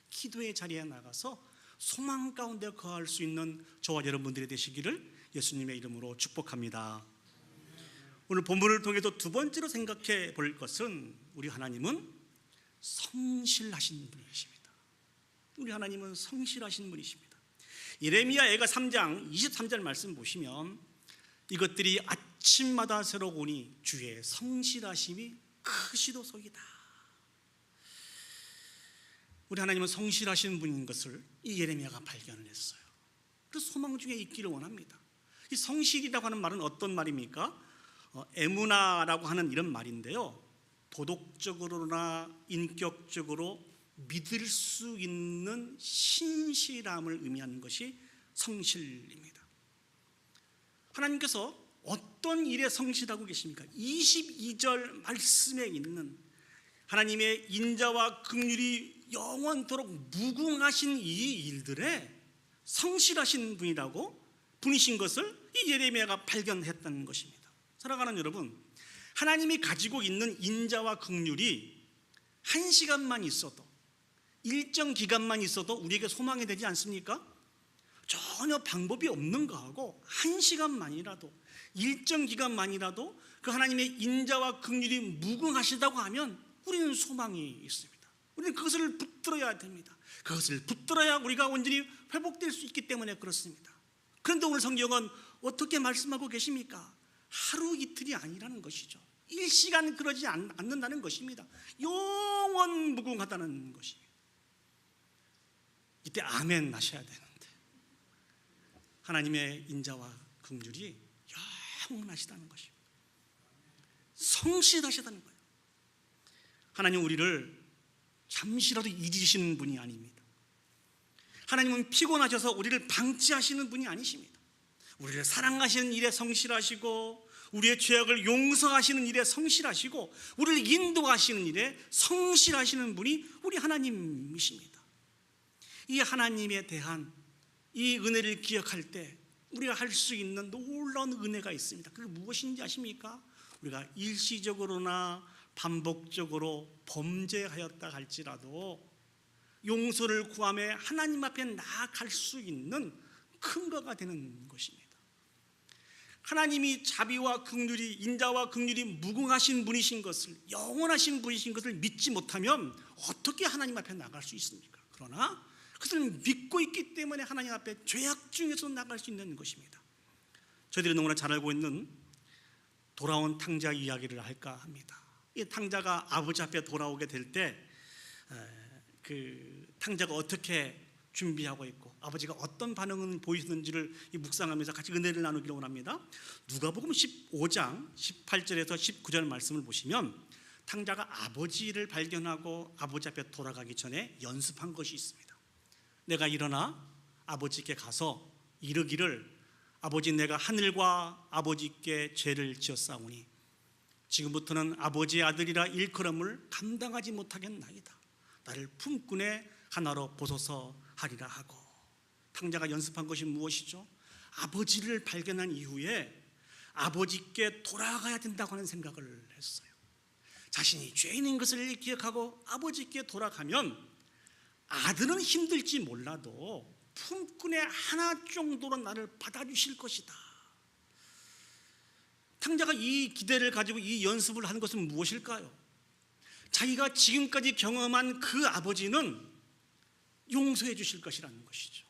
기도의 자리에 나가서 소망 가운데 거할 수 있는 저와 여러분들이 되시기를 예수님의 이름으로 축복합니다. 오늘 본문을 통해서 두 번째로 생각해 볼 것은 우리 하나님은 성실하신 분이십니다. 우리 하나님은 성실하신 분이십니다. 예레미야 애가 3장 23절 말씀 보시면 이것들이 아침마다 새로우니 주의 성실하심이 크시도소이다. 우리 하나님은 성실하신 분인 것을 이 예레미야가 발견을 했어요. 그래서 소망 중에 있기를 원합니다. 이 성실이라고 하는 말은 어떤 말입니까? 에무나라고 하는 이런 말인데요, 도덕적으로나 인격적으로 믿을 수 있는 신실함을 의미하는 것이 성실입니다. 하나님께서 어떤 일에 성실하고 계십니까? 22절 말씀에 있는 하나님의 인자와 긍휼이 영원토록 무궁하신 이 일들에 성실하신 분이신 것을 이 예레미야가 발견했다는 것입니다. 사랑하는 여러분, 하나님이 가지고 있는 인자와 긍휼이 한 시간만 있어도, 일정 기간만 있어도 우리에게 소망이 되지 않습니까? 전혀 방법이 없는 거하고 한 시간만이라도 일정 기간만이라도 그 하나님의 인자와 긍휼이 무궁하시다고 하면 우리는 소망이 있습니다. 우리는 그것을 붙들어야 됩니다. 그것을 붙들어야 우리가 온전히 회복될 수 있기 때문에 그렇습니다. 그런데 오늘 성경은 어떻게 말씀하고 계십니까? 하루 이틀이 아니라는 것이죠. 일시간 그러지 않는다는 것입니다. 영원 무궁하다는 것입니다. 이때 아멘 하셔야 되는데 하나님의 인자와 긍휼이 영원하시다는 것입니다. 성실하시다는 거예요. 하나님 우리를 잠시라도 잊으시는 분이 아닙니다. 하나님은 피곤하셔서 우리를 방치하시는 분이 아니십니다. 우리를 사랑하시는 일에 성실하시고 우리의 죄악을 용서하시는 일에 성실하시고 우리를 인도하시는 일에 성실하시는 분이 우리 하나님이십니다. 이 하나님에 대한 이 은혜를 기억할 때 우리가 할 수 있는 놀라운 은혜가 있습니다. 그게 무엇인지 아십니까? 우리가 일시적으로나 반복적으로 범죄하였다 할지라도 용서를 구하며 하나님 앞에 나아갈 수 있는 근거가 되는 것입니다. 하나님이 자비와 긍휼이 인자와 긍휼이 무궁하신 분이신 것을 영원하신 분이신 것을 믿지 못하면 어떻게 하나님 앞에 나갈 수 있습니까? 그러나 그것을 믿고 있기 때문에 하나님 앞에 죄악 중에서 나갈 수 있는 것입니다. 저희들이 너무나 잘 알고 있는 돌아온 탕자 이야기를 할까 합니다. 이 탕자가 아버지 앞에 돌아오게 될 때 그 탕자가 어떻게 준비하고 있고 아버지가 어떤 반응을 보이는지를 묵상하면서 같이 은혜를 나누기를 원합니다. 누가복음 15장 18절에서 19절 말씀을 보시면 탕자가 아버지를 발견하고 아버지 앞에 돌아가기 전에 연습한 것이 있습니다. 내가 일어나 아버지께 가서 이르기를 아버지 내가 하늘과 아버지께 죄를 지었사오니 지금부터는 아버지의 아들이라 일컬음을 감당하지 못하겠나이다. 나를 품꾼의 하나로 보소서 하리라 하고 탕자가 연습한 것이 무엇이죠? 아버지를 발견한 이후에 아버지께 돌아가야 된다고 하는 생각을 했어요. 자신이 죄인인 것을 기억하고 아버지께 돌아가면 아들은 힘들지 몰라도 품꾼의 하나 정도로 나를 받아주실 것이다. 탕자가 이 기대를 가지고 이 연습을 한 것은 무엇일까요? 자기가 지금까지 경험한 그 아버지는 용서해 주실 것이라는 것이죠.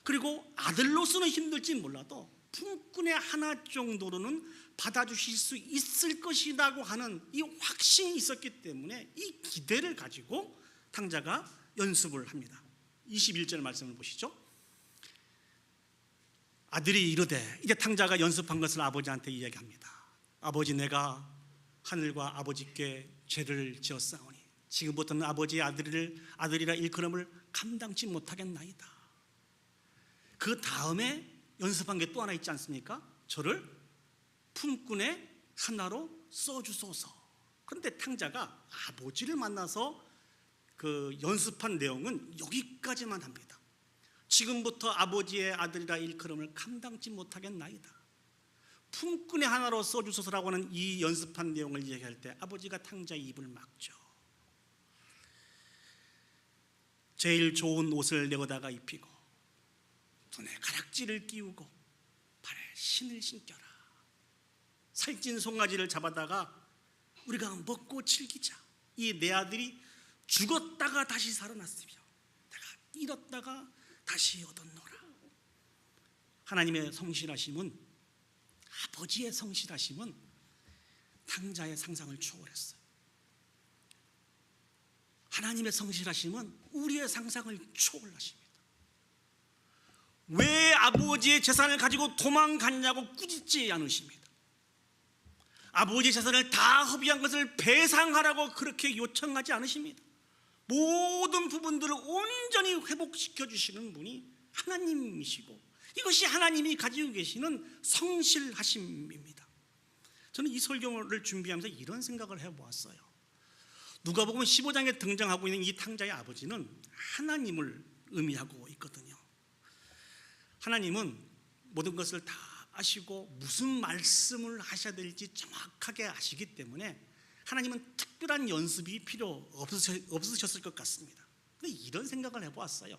그리고 아들로서는 힘들지 몰라도 품꾼의 하나 정도로는 받아주실 수 있을 것이라고 하는 이 확신이 있었기 때문에 이 기대를 가지고 탕자가 연습을 합니다. 21절 말씀을 보시죠. 아들이 이르되 이제 탕자가 연습한 것을 아버지한테 이야기합니다. 아버지 내가 하늘과 아버지께 죄를 지었사오니 지금부터는 아버지의 아들이라 일컬음을 감당치 못하겠나이다. 그 다음에 연습한 게 또 하나 있지 않습니까? 저를 품꾼의 하나로 써주소서. 그런데 탕자가 아버지를 만나서 그 연습한 내용은 여기까지만 합니다. 지금부터 아버지의 아들이라 일컬음을 감당치 못하겠나이다. 품꾼의 하나로 써주소서라고 하는 이 연습한 내용을 얘기할 때 아버지가 탕자의 입을 막죠. 제일 좋은 옷을 내어다가 입히고 손에 가락지를 끼우고 발에 신을 신겨라. 살찐 송아지를 잡아다가 우리가 먹고 즐기자. 이 내 아들이 죽었다가 다시 살아났으며 내가 잃었다가 다시 얻었노라. 하나님의 성실하심은 아버지의 성실하심은 탕자의 상상을 초월했어요. 하나님의 성실하심은 우리의 상상을 초월하십니다. 왜 아버지의 재산을 가지고 도망갔냐고 꾸짖지 않으십니다. 아버지의 재산을 다 허비한 것을 배상하라고 그렇게 요청하지 않으십니다. 모든 부분들을 온전히 회복시켜 주시는 분이 하나님이시고 이것이 하나님이 가지고 계시는 성실하심입니다. 저는 이 설교를 준비하면서 이런 생각을 해보았어요. 누가복음 15장에 등장하고 있는 이 탕자의 아버지는 하나님을 의미하고 있거든요. 하나님은 모든 것을 다 아시고 무슨 말씀을 하셔야 될지 정확하게 아시기 때문에 하나님은 특별한 연습이 필요 없으셨을 것 같습니다. 근데 이런 생각을 해보았어요.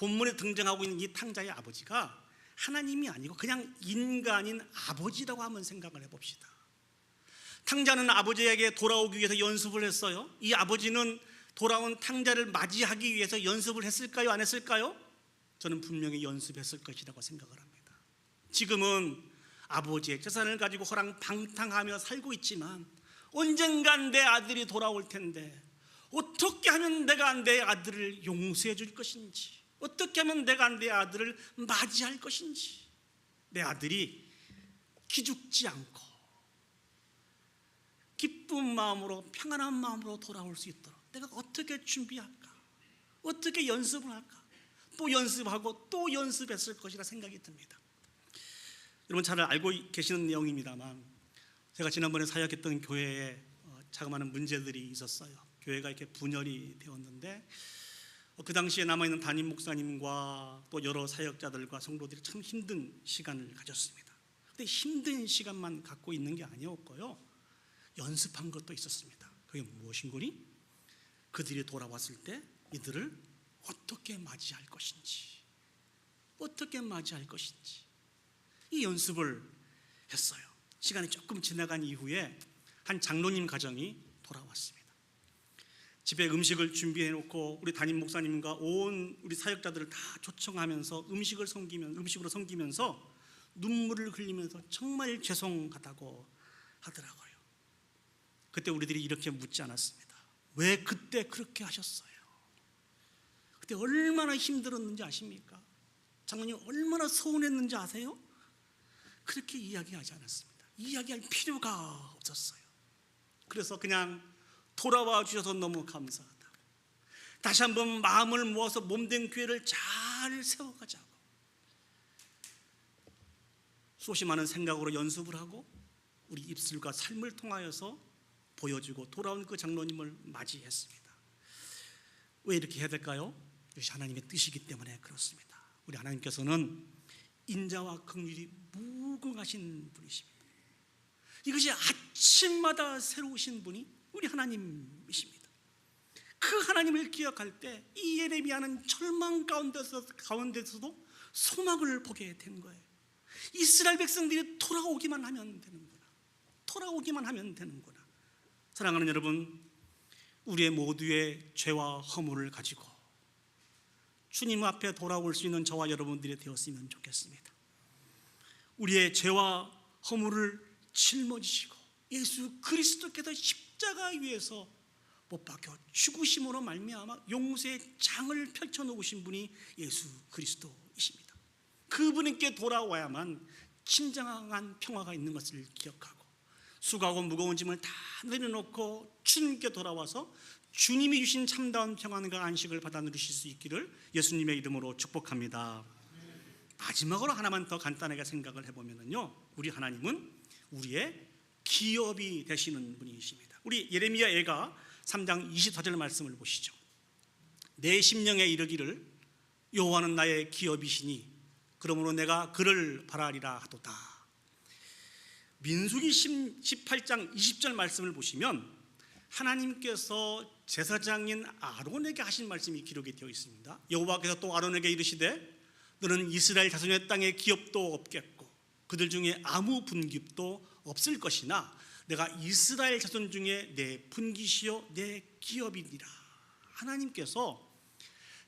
본문에 등장하고 있는 이 탕자의 아버지가 하나님이 아니고 그냥 인간인 아버지라고 한번 생각을 해봅시다. 탕자는 아버지에게 돌아오기 위해서 연습을 했어요. 이 아버지는 돌아온 탕자를 맞이하기 위해서 연습을 했을까요? 안 했을까요? 저는 분명히 연습했을 것이라고 생각을 합니다. 지금은 아버지의 재산을 가지고 호랑방탕하며 살고 있지만 언젠간 내 아들이 돌아올 텐데 어떻게 하면 내가 내 아들을 용서해 줄 것인지, 어떻게 하면 내가 내 아들을 맞이할 것인지, 내 아들이 기죽지 않고 기쁜 마음으로 평안한 마음으로 돌아올 수 있도록 내가 어떻게 준비할까? 어떻게 연습을 할까? 또 연습하고 또 연습했을 것이라 생각이 듭니다. 여러분 잘 알고 계시는 내용입니다만 제가 지난번에 사역했던 교회에 자그마한 문제들이 있었어요. 교회가 이렇게 분열이 되었는데 그 당시에 남아있는 담임 목사님과 또 여러 사역자들과 성도들이 참 힘든 시간을 가졌습니다. 근데 힘든 시간만 갖고 있는 게 아니었고요, 연습한 것도 있었습니다. 그게 무엇인고니? 그들이 돌아왔을 때 이들을 어떻게 맞이할 것인지, 어떻게 맞이할 것인지 이 연습을 했어요. 시간이 조금 지나간 이후에 한 장로님 가정이 돌아왔습니다. 집에 음식을 준비해 놓고 우리 담임 목사님과 온 우리 사역자들을 다 초청하면서 음식으로 섬기면서 눈물을 흘리면서 정말 죄송하다고 하더라고요. 그때 우리들이 이렇게 묻지 않았습니다. 왜 그때 그렇게 하셨어요? 그때 얼마나 힘들었는지 아십니까? 장로님 얼마나 서운했는지 아세요? 그렇게 이야기하지 않았습니다. 이야기할 필요가 없었어요. 그래서 그냥 돌아와 주셔서 너무 감사하다, 다시 한번 마음을 모아서 몸된 교회를 잘 세워가자고 수없이 많은 생각으로 연습을 하고 우리 입술과 삶을 통하여서 보여주고 돌아온 그 장로님을 맞이했습니다. 왜 이렇게 해야 될까요? 이것이 하나님의 뜻이기 때문에 그렇습니다. 우리 하나님께서는 인자와 긍휼이 무궁하신 분이십니다. 이것이 아침마다 새로우신 분이 우리 하나님이십니다. 그 하나님을 기억할 때 이 예레미야는 절망 가운데서도 소망을 보게 된 거예요. 이스라엘 백성들이 돌아오기만 하면 되는구나, 돌아오기만 하면 되는구나. 사랑하는 여러분, 우리의 모두의 죄와 허물을 가지고 주님 앞에 돌아올 수 있는 저와 여러분들이 되었으면 좋겠습니다. 우리의 죄와 허물을 짊어지시고 예수 그리스도께서 십자가 위에서 못 박혀 죽으심으로 말미암아 용서의 장을 펼쳐놓으신 분이 예수 그리스도이십니다. 그분께 돌아와야만 진정한 평화가 있는 것을 기억하고 수고하고 무거운 짐을 다 내려놓고 주님께 돌아와서 주님이 주신 참다운 평안과 안식을 받아 누리실 수 있기를 예수님의 이름으로 축복합니다. 마지막으로 하나만 더 간단하게 생각을 해보면요, 우리 하나님은 우리의 기업이 되시는 분이십니다. 우리 예레미야 애가 3장 24절 말씀을 보시죠. 내 심령에 이르기를 여호와는 나의 기업이시니 그러므로 내가 그를 바라리라 하도다. 민수기 18장 20절 말씀을 보시면 하나님께서 제사장인 아론에게 하신 말씀이 기록이 되어 있습니다. 여호와께서 또 아론에게 이르시되 너는 이스라엘 자손의 땅에 기업도 없겠고 그들 중에 아무 분깃도 없을 것이나 내가 이스라엘 자손 중에 내 분깃이요 내 기업이니라. 하나님께서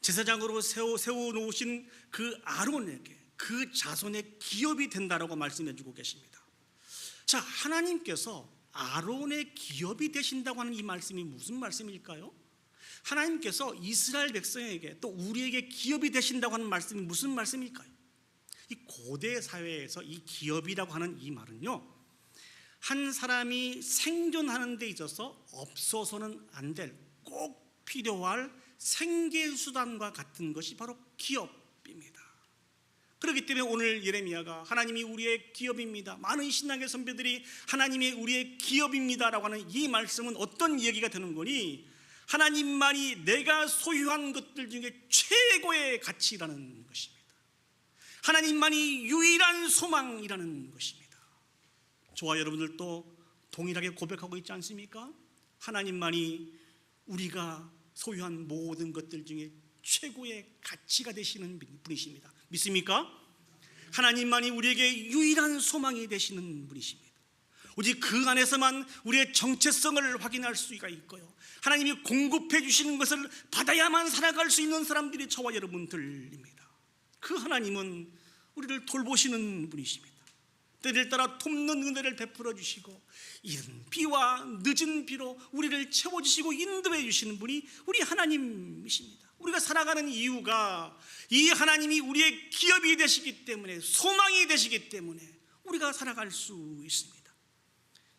제사장으로 세워놓으신 그 아론에게 그 자손의 기업이 된다라고 말씀해 주고 계십니다. 자, 하나님께서 아론의 기업이 되신다고 하는 이 말씀이 무슨 말씀일까요? 하나님께서 이스라엘 백성에게 또 우리에게 기업이 되신다고 하는 말씀이 무슨 말씀일까요? 이 고대 사회에서 이 기업이라고 하는 이 말은요, 한 사람이 생존하는 데 있어서 없어서는 안 될 꼭 필요할 생계수단과 같은 것이 바로 기업입니다. 그렇기 때문에 오늘 예레미야가 하나님이 우리의 기업입니다, 많은 신앙의 선배들이 하나님이 우리의 기업입니다라고 하는 이 말씀은 어떤 얘기가 되는 거니? 하나님만이 내가 소유한 것들 중에 최고의 가치라는 것입니다. 하나님만이 유일한 소망이라는 것입니다. 저와 여러분들도 동일하게 고백하고 있지 않습니까? 하나님만이 우리가 소유한 모든 것들 중에 최고의 가치가 되시는 분이십니다. 믿습니까? 하나님만이 우리에게 유일한 소망이 되시는 분이십니다. 오직 그 안에서만 우리의 정체성을 확인할 수가 있고요, 하나님이 공급해 주시는 것을 받아야만 살아갈 수 있는 사람들이 저와 여러분들입니다. 그 하나님은 우리를 돌보시는 분이십니다. 때를 따라 돕는 은혜를 베풀어 주시고 이른 비와 늦은 비로 우리를 채워주시고 인도해 주시는 분이 우리 하나님이십니다. 우리가 살아가는 이유가 이 하나님이 우리의 기업이 되시기 때문에, 소망이 되시기 때문에 우리가 살아갈 수 있습니다.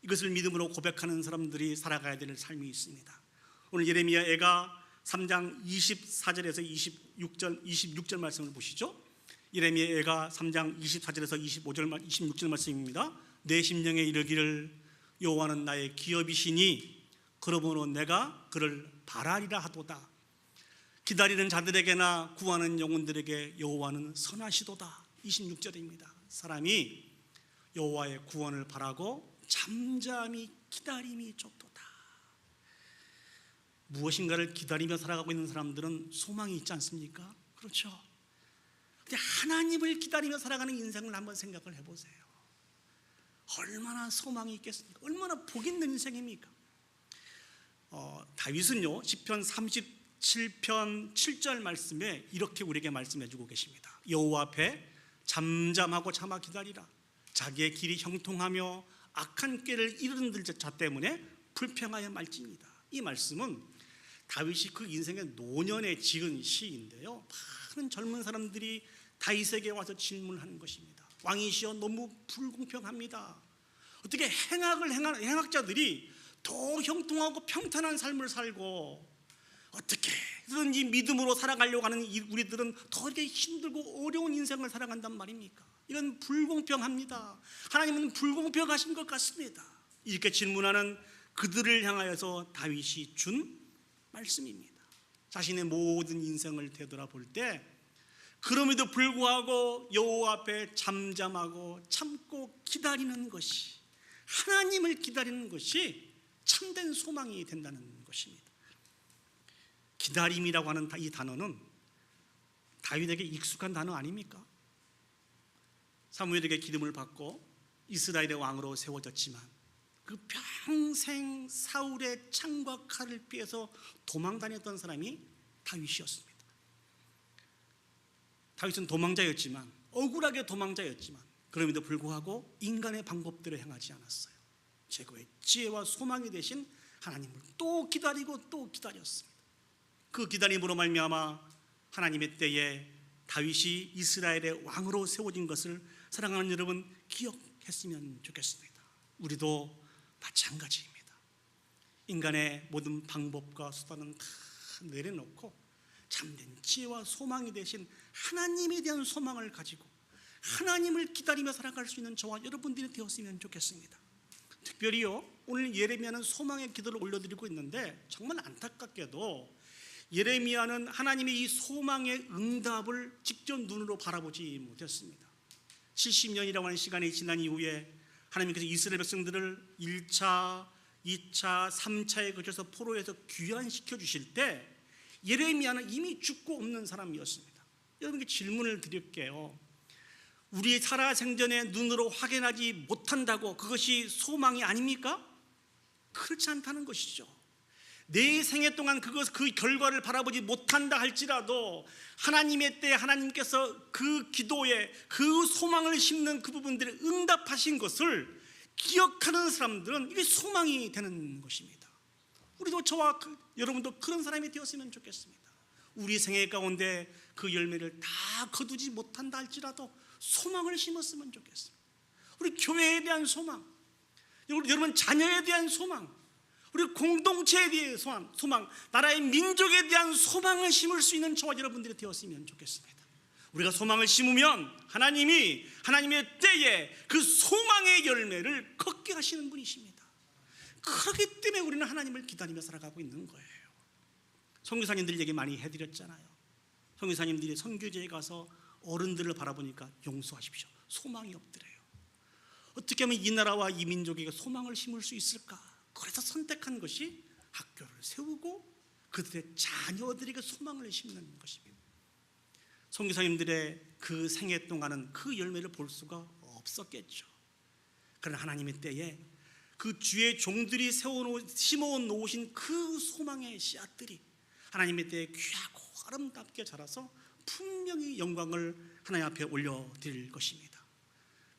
이것을 믿음으로 고백하는 사람들이 살아가야 될 삶이 있습니다. 오늘 예레미야가 3장 24절에서 26절 말씀을 보시죠. 예레미야가 3장 24절에서 26절 말씀입니다. 내 심령에 이르기를 여호와는 나의 기업이시니 그러므로 내가 그를 바라리라 하도다. 기다리는 자들에게나 구하는 영혼들에게 여호와는 선하시도다. 26절입니다. 사람이 여호와의 구원을 바라고 잠잠히 기다림이 좋도다. 무엇인가를 기다리며 살아가고 있는 사람들은 소망이 있지 않습니까? 그렇죠. 근데 하나님을 기다리며 살아가는 인생을 한번 생각을 해보세요. 얼마나 소망이 있겠습니까? 얼마나 복 있는 인생입니까? 다윗은요, 시편 37편 7절 말씀에 이렇게 우리에게 말씀해 주고 계십니다. 여호와 앞에 잠잠하고 참아 기다리라. 자기의 길이 형통하며 악한 꾀를 이르는 자 때문에 불평하여 말지니이다. 이 말씀은 다윗이 그 인생의 노년에 지은 시인데요, 많은 젊은 사람들이 다윗에게 와서 질문하는 것입니다. 왕이시여, 너무 불공평합니다. 어떻게 행악자들이 더 형통하고 평탄한 삶을 살고 어떻게든지 믿음으로 살아가려고 하는 우리들은 더 이렇게 힘들고 어려운 인생을 살아간단 말입니까? 이건 불공평합니다. 하나님은 불공평하신 것 같습니다. 이렇게 질문하는 그들을 향하여서 다윗이 준 말씀입니다. 자신의 모든 인생을 되돌아볼 때 그럼에도 불구하고 여호와 앞에 잠잠하고 참고 기다리는 것이, 하나님을 기다리는 것이 참된 소망이 된다는 것입니다. 기다림이라고 하는 이 단어는 다윗에게 익숙한 단어 아닙니까? 사무엘에게 기름을 받고 이스라엘의 왕으로 세워졌지만 그 평생 사울의 창과 칼을 피해서 도망 다녔던 사람이 다윗이었습니다. 다윗은 도망자였지만, 억울하게 도망자였지만, 그럼에도 불구하고 인간의 방법대로 행하지 않았어요. 최고의 지혜와 소망이 되신 하나님을 또 기다리고 또 기다렸습니다. 그 기다림으로 말미암아 하나님의 때에 다윗이 이스라엘의 왕으로 세워진 것을 사랑하는 여러분 기억했으면 좋겠습니다. 우리도 마찬가지입니다. 인간의 모든 방법과 수단은 다 내려놓고 참된 지혜와 소망이 되신 하나님에 대한 소망을 가지고 하나님을 기다리며 살아갈 수 있는 저와 여러분들이 되었으면 좋겠습니다. 특별히요, 오늘 예레미야는 소망의 기도를 올려드리고 있는데 정말 안타깝게도 예레미야는 하나님의 이 소망의 응답을 직접 눈으로 바라보지 못했습니다. 70년이라고 하는 시간이 지난 이후에 하나님께서 이스라엘 백성들을 1차, 2차, 3차에 거쳐서 포로에서 귀환시켜 주실 때 예레미야는 이미 죽고 없는 사람이었습니다. 여러분께 질문을 드릴게요. 우리 살아생전에 눈으로 확인하지 못한다고 그것이 소망이 아닙니까? 그렇지 않다는 것이죠. 내 생애 동안 그 결과를 바라보지 못한다 할지라도 하나님의 때에 하나님께서 그 기도에 그 소망을 심는 그 부분들을 응답하신 것을 기억하는 사람들은 이게 소망이 되는 것입니다. 우리도 저와 여러분도 그런 사람이 되었으면 좋겠습니다. 우리 생애 가운데 그 열매를 다 거두지 못한다 할지라도 소망을 심었으면 좋겠습니다. 우리 교회에 대한 소망, 여러분 자녀에 대한 소망, 우리 공동체에 대한 소망, 나라의 민족에 대한 소망을 심을 수 있는 저와 여러분들이 되었으면 좋겠습니다. 우리가 소망을 심으면 하나님이 하나님의 때에 그 소망의 열매를 걷게 하시는 분이십니다. 그렇기 때문에 우리는 하나님을 기다리며 살아가고 있는 거예요. 선교사님들 얘기 많이 해드렸잖아요. 선교사님들이 선교지에 가서 어른들을 바라보니까 용서하십시오, 소망이 없더래요. 어떻게 하면 이 나라와 이 민족에게 소망을 심을 수 있을까? 그래서 선택한 것이 학교를 세우고 그들의 자녀들에게 소망을 심는 것입니다. 선교사님들의 그 생애 동안은 그 열매를 볼 수가 없었겠죠. 그러나 하나님의 때에 그 주의 종들이 심어 놓으신 그 소망의 씨앗들이 하나님의 때에 귀하고 아름답게 자라서 분명히 영광을 하나님 앞에 올려드릴 것입니다.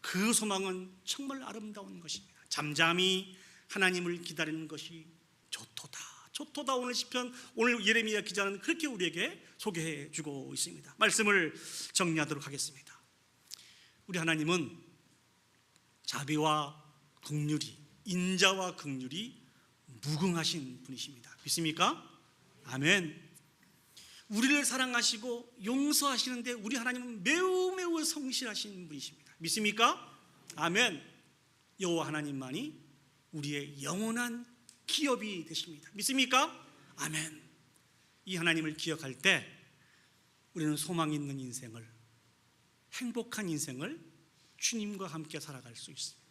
그 소망은 정말 아름다운 것입니다. 잠잠히 하나님을 기다리는 것이 좋도다. 좋도다. 오늘 시편, 오늘 예레미야 기자는 그렇게 우리에게 소개해 주고 있습니다. 말씀을 정리하도록 하겠습니다. 우리 하나님은 자비와 긍휼이, 인자와 긍휼이 무궁하신 분이십니다. 믿습니까? 아멘. 우리를 사랑하시고 용서하시는데 우리 하나님은 매우 성실하신 분이십니다. 믿습니까? 아멘. 여호와 하나님만이 우리의 영원한 기업이 되십니다. 믿습니까? 아멘. 이 하나님을 기억할 때 우리는 소망 있는 인생을, 행복한 인생을 주님과 함께 살아갈 수 있습니다.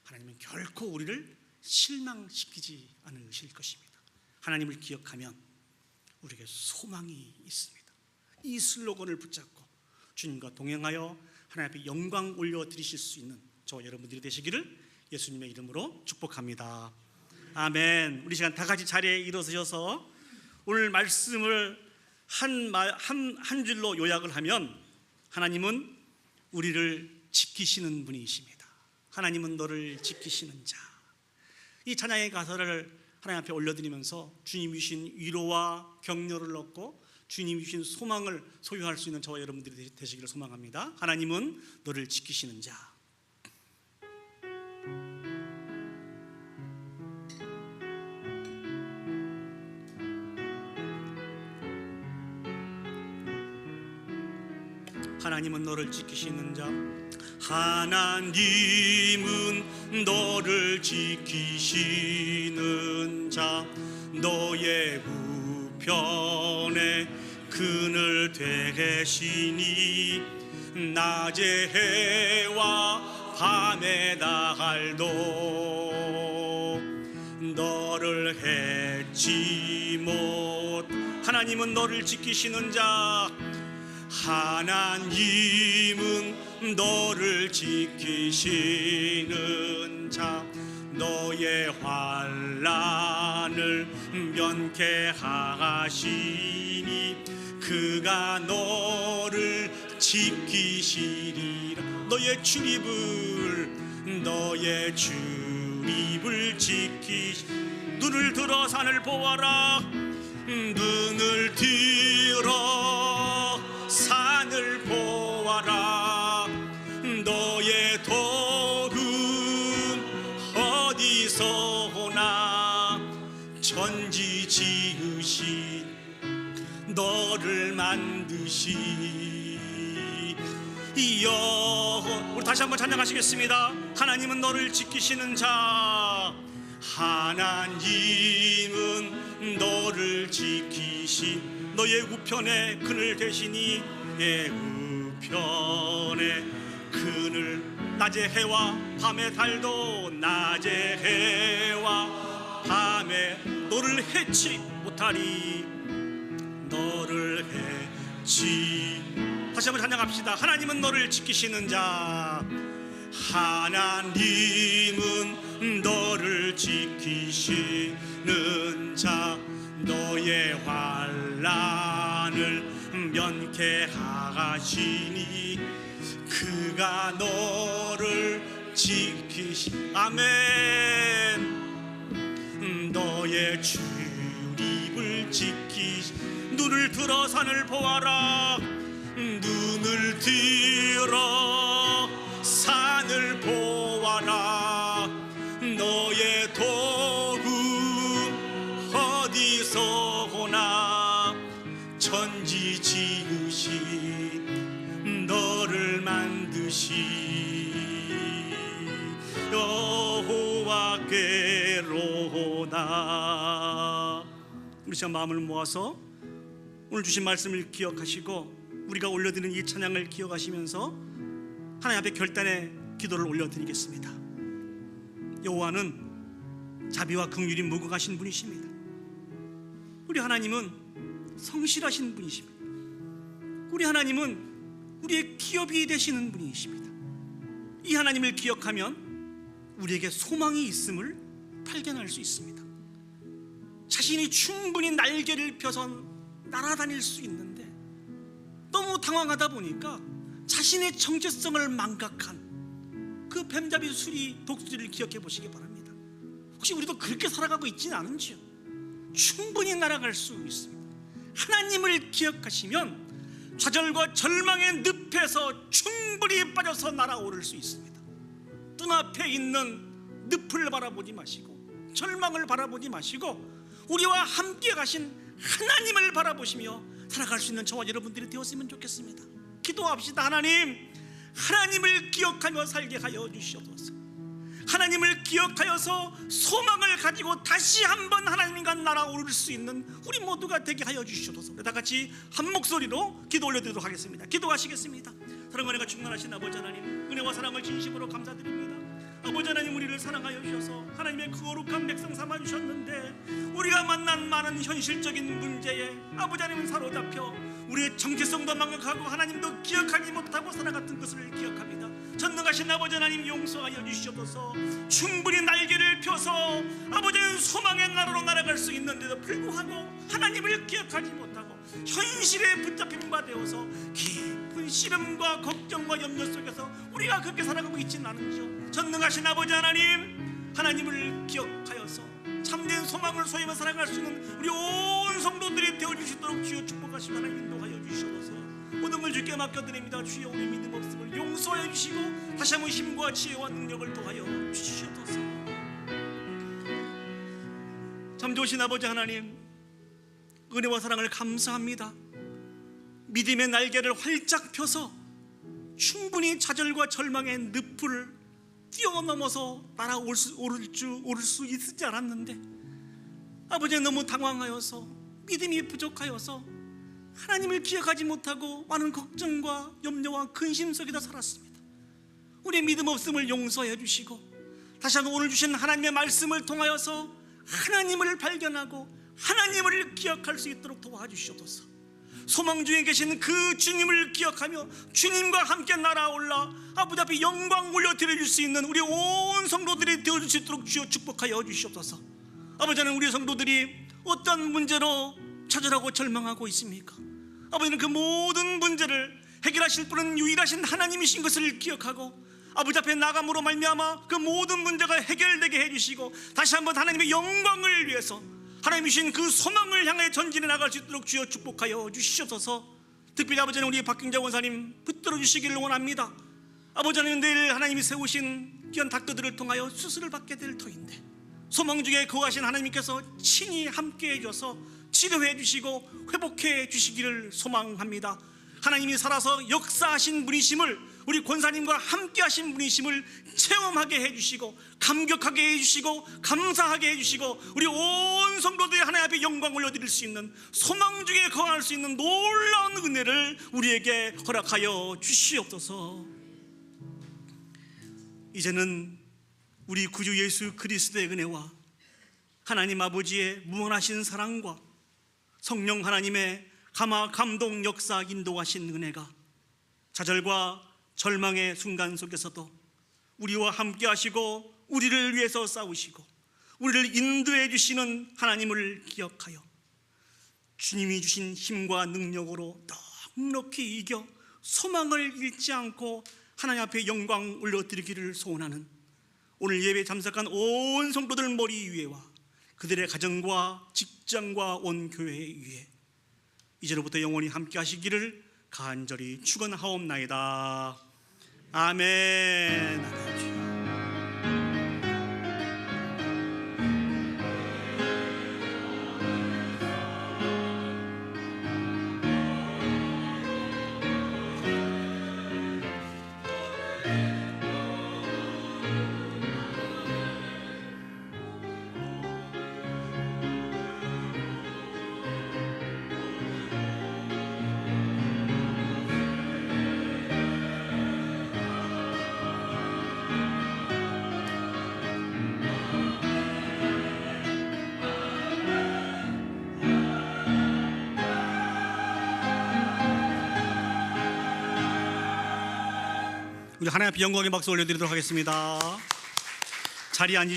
하나님은 결코 우리를 실망시키지 않으실 것입니다. 하나님을 기억하면 우리에게 소망이 있습니다. 이 슬로건을 붙잡고 주님과 동행하여 하나님 앞에 영광 올려드리실 수 있는 저와 여러분들이 되시기를 예수님의 이름으로 축복합니다. 아멘. 우리 시간 다 같이 자리에 일어서셔서 오늘 말씀을 한 줄로 요약을 하면 하나님은 우리를 지키시는 분이십니다. 하나님은 너를 지키시는 자. 이 찬양의 가사를 하나님 앞에 올려드리면서 주님이 주신 위로와 격려를 얻고 주님이 주신 소망을 소유할 수 있는 저와 여러분들이 되시기를 소망합니다. 하나님은 너를 지키시는 자. 하나님은 너를 지키시는 자. 하나님은 너를 지키시는 자. 너의 우편에 그늘 되시니 낮의 해와 밤의 달도 너를 해치 못. 하나님은 너를 지키시는 자. 하나님은 너를 지키시는 자. 너의 환난을 면케하시니 그가 너를 지키시리라. 너의 출입을 지키시. 눈을 들어 산을 보아라. 눈을 들어 산을 보아라. 너의 도움 어디서 오나. 천지 지으신 너를 만드신 우리 다시 한번 찬양하시겠습니다. 하나님은 너를 지키시는 자. 하나님은 너를 지키신 너의 우편에 그늘 되시니 의 우편에 그늘. 낮의 해와 밤의 달도 낮의 해와 밤에 너를 해치 못하리. 너를 해치. 다시 한번 찬양합시다. 하나님은 너를 지키시는 자. 하나님은 너를 지키시는 자. 너의 환난을 면케하시니 그가 너를 지키시. 아멘. 너의 출입을 지키시. 눈을 들어 산을 보아라. 눈을 들어 산을 보아라. 너의 도움 어디서 오나. 천지 지으신 너를 만드신 여호와께로나. 우리 시간 마음을 모아서 오늘 주신 말씀을 기억하시고 우리가 올려드리는 이 찬양을 기억하시면서 하나님 앞에 결단의 기도를 올려드리겠습니다. 여호와는 자비와 긍휼이 무궁하신 분이십니다. 우리 하나님은 성실하신 분이십니다. 우리 하나님은 우리의 기업이 되시는 분이십니다. 이 하나님을 기억하면 우리에게 소망이 있음을 발견할 수 있습니다. 자신이 충분히 날개를 펴서 날아다닐 수 있는데 너무 당황하다 보니까 자신의 정체성을 망각한 그 뱀잡이 수리 독수리를 기억해 보시기 바랍니다. 혹시 우리도 그렇게 살아가고 있지는 않은지요? 충분히 날아갈 수 있습니다. 하나님을 기억하시면 좌절과 절망의 늪에서 충분히 빠져서 날아오를 수 있습니다. 눈앞에 있는 늪을 바라보지 마시고 절망을 바라보지 마시고 우리와 함께 가신 하나님을 바라보시며 살아갈 수 있는 저와 여러분들이 되었으면 좋겠습니다. 기도합시다. 하나님을 기억하며 살게 하여 주시옵소서. 하나님을 기억하여서 소망을 가지고 다시 한번 하나님과 날아오를 수 있는 우리 모두가 되게 하여 주시옵소서. 다 같이 한 목소리로 기도 올려드리도록 하겠습니다. 기도하시겠습니다. 사랑과 은혜가 충만하신 아버지 하나님, 은혜와 사랑을 진심으로 감사드립니다. 아버지 하나님, 우리를 사랑하여 주셔서 하나님의 거룩한 백성 삼아 주셨는데 우리가 만난 많은 현실적인 문제에 아버지 하나님은 사로잡혀 우리의 정체성도 망각하고 하나님도 기억하지 못하고 살아갔던 것을 기억합니다. 전능하신 아버지 하나님, 용서하여 주시옵소서. 충분히 날개를 펴서 아버지 하나님 소망의 나라로 날아갈 수 있는데도 불구하고 하나님을 기억하지 못하고 현실에 붙잡힌 바 되어서 깊은 시름과 걱정과 염려 속에서 우리가 그렇게 살아가고 있지는 않은지요. 전능하신 아버지 하나님, 하나님을 기억하여서 참된 소망을 소유하며 살아갈 수 있는 우리 온 성도들이 되어주시도록 주여 축복하시고 하나님 인도하여 주시옵소서. 모든 걸 주께 맡겨드립니다. 주여, 우리 믿음 없음을 용서하여 주시고 다시 한번 힘과 지혜와 능력을 더하여 주시옵소서. 참 좋으신 아버지 하나님, 은혜와 사랑을 감사합니다. 믿음의 날개를 활짝 펴서 충분히 좌절과 절망의 늪을 뛰어넘어서 날아올 수 있지 않았는데 아버지 너무 당황하여서 믿음이 부족하여서 하나님을 기억하지 못하고 많은 걱정과 염려와 근심 속에다 살았습니다. 우리의 믿음 없음을 용서해 주시고 다시 한번 오늘 주신 하나님의 말씀을 통하여서 하나님을 발견하고 하나님을 기억할 수 있도록 도와주시옵소서. 소망 중에 계신 그 주님을 기억하며 주님과 함께 날아올라 아버지 앞에 영광 올려드릴 수 있는 우리 온 성도들이 되어줄 수 있도록 주여 축복하여 주시옵소서. 아버지는 우리 성도들이 어떤 문제로 좌절하고 절망하고 있습니까? 아버지는 그 모든 문제를 해결하실 분은 유일하신 하나님이신 것을 기억하고 아버지 앞에 나감으로 말미암아 그 모든 문제가 해결되게 해주시고 다시 한번 하나님의 영광을 위해서 하나님이신 그 소망을 향해 전진해 나갈 수 있도록 주여 축복하여 주시옵소서. 특별히 아버지는 우리 박경자 원사님 붙들어 주시기를 원합니다. 아버지는 내일 하나님이 세우신 귀한 닥터들을 통하여 수술을 받게 될 터인데 소망 중에 거하신 하나님께서 친히 함께 해줘서 치료해 주시고 회복해 주시기를 소망합니다. 하나님이 살아서 역사하신 분이심을 우리 권사님과 함께 하신 분이심을 체험하게 해주시고 감격하게 해주시고 감사하게 해주시고 우리 온 성도들이 하나님 앞에 영광 올려드릴 수 있는 소망 중에 거할 수 있는 놀라운 은혜를 우리에게 허락하여 주시옵소서. 이제는 우리 구주 예수 그리스도의 은혜와 하나님 아버지의 무한하신 사랑과 성령 하나님의 감화 감동 역사 인도하신 은혜가 좌절과 절망의 순간 속에서도 우리와 함께 하시고 우리를 위해서 싸우시고 우리를 인도해 주시는 하나님을 기억하여 주님이 주신 힘과 능력으로 넉넉히 이겨 소망을 잃지 않고 하나님 앞에 영광 올려드리기를 소원하는 오늘 예배에 참석한 온 성도들 머리 위에와 그들의 가정과 직장과 온 교회 위에 이제로부터 영원히 함께 하시기를 간절히 축원하옵나이다. 아멘. 우리 하나님 앞에 영광의 박수 올려드리도록 하겠습니다. 자리에 앉으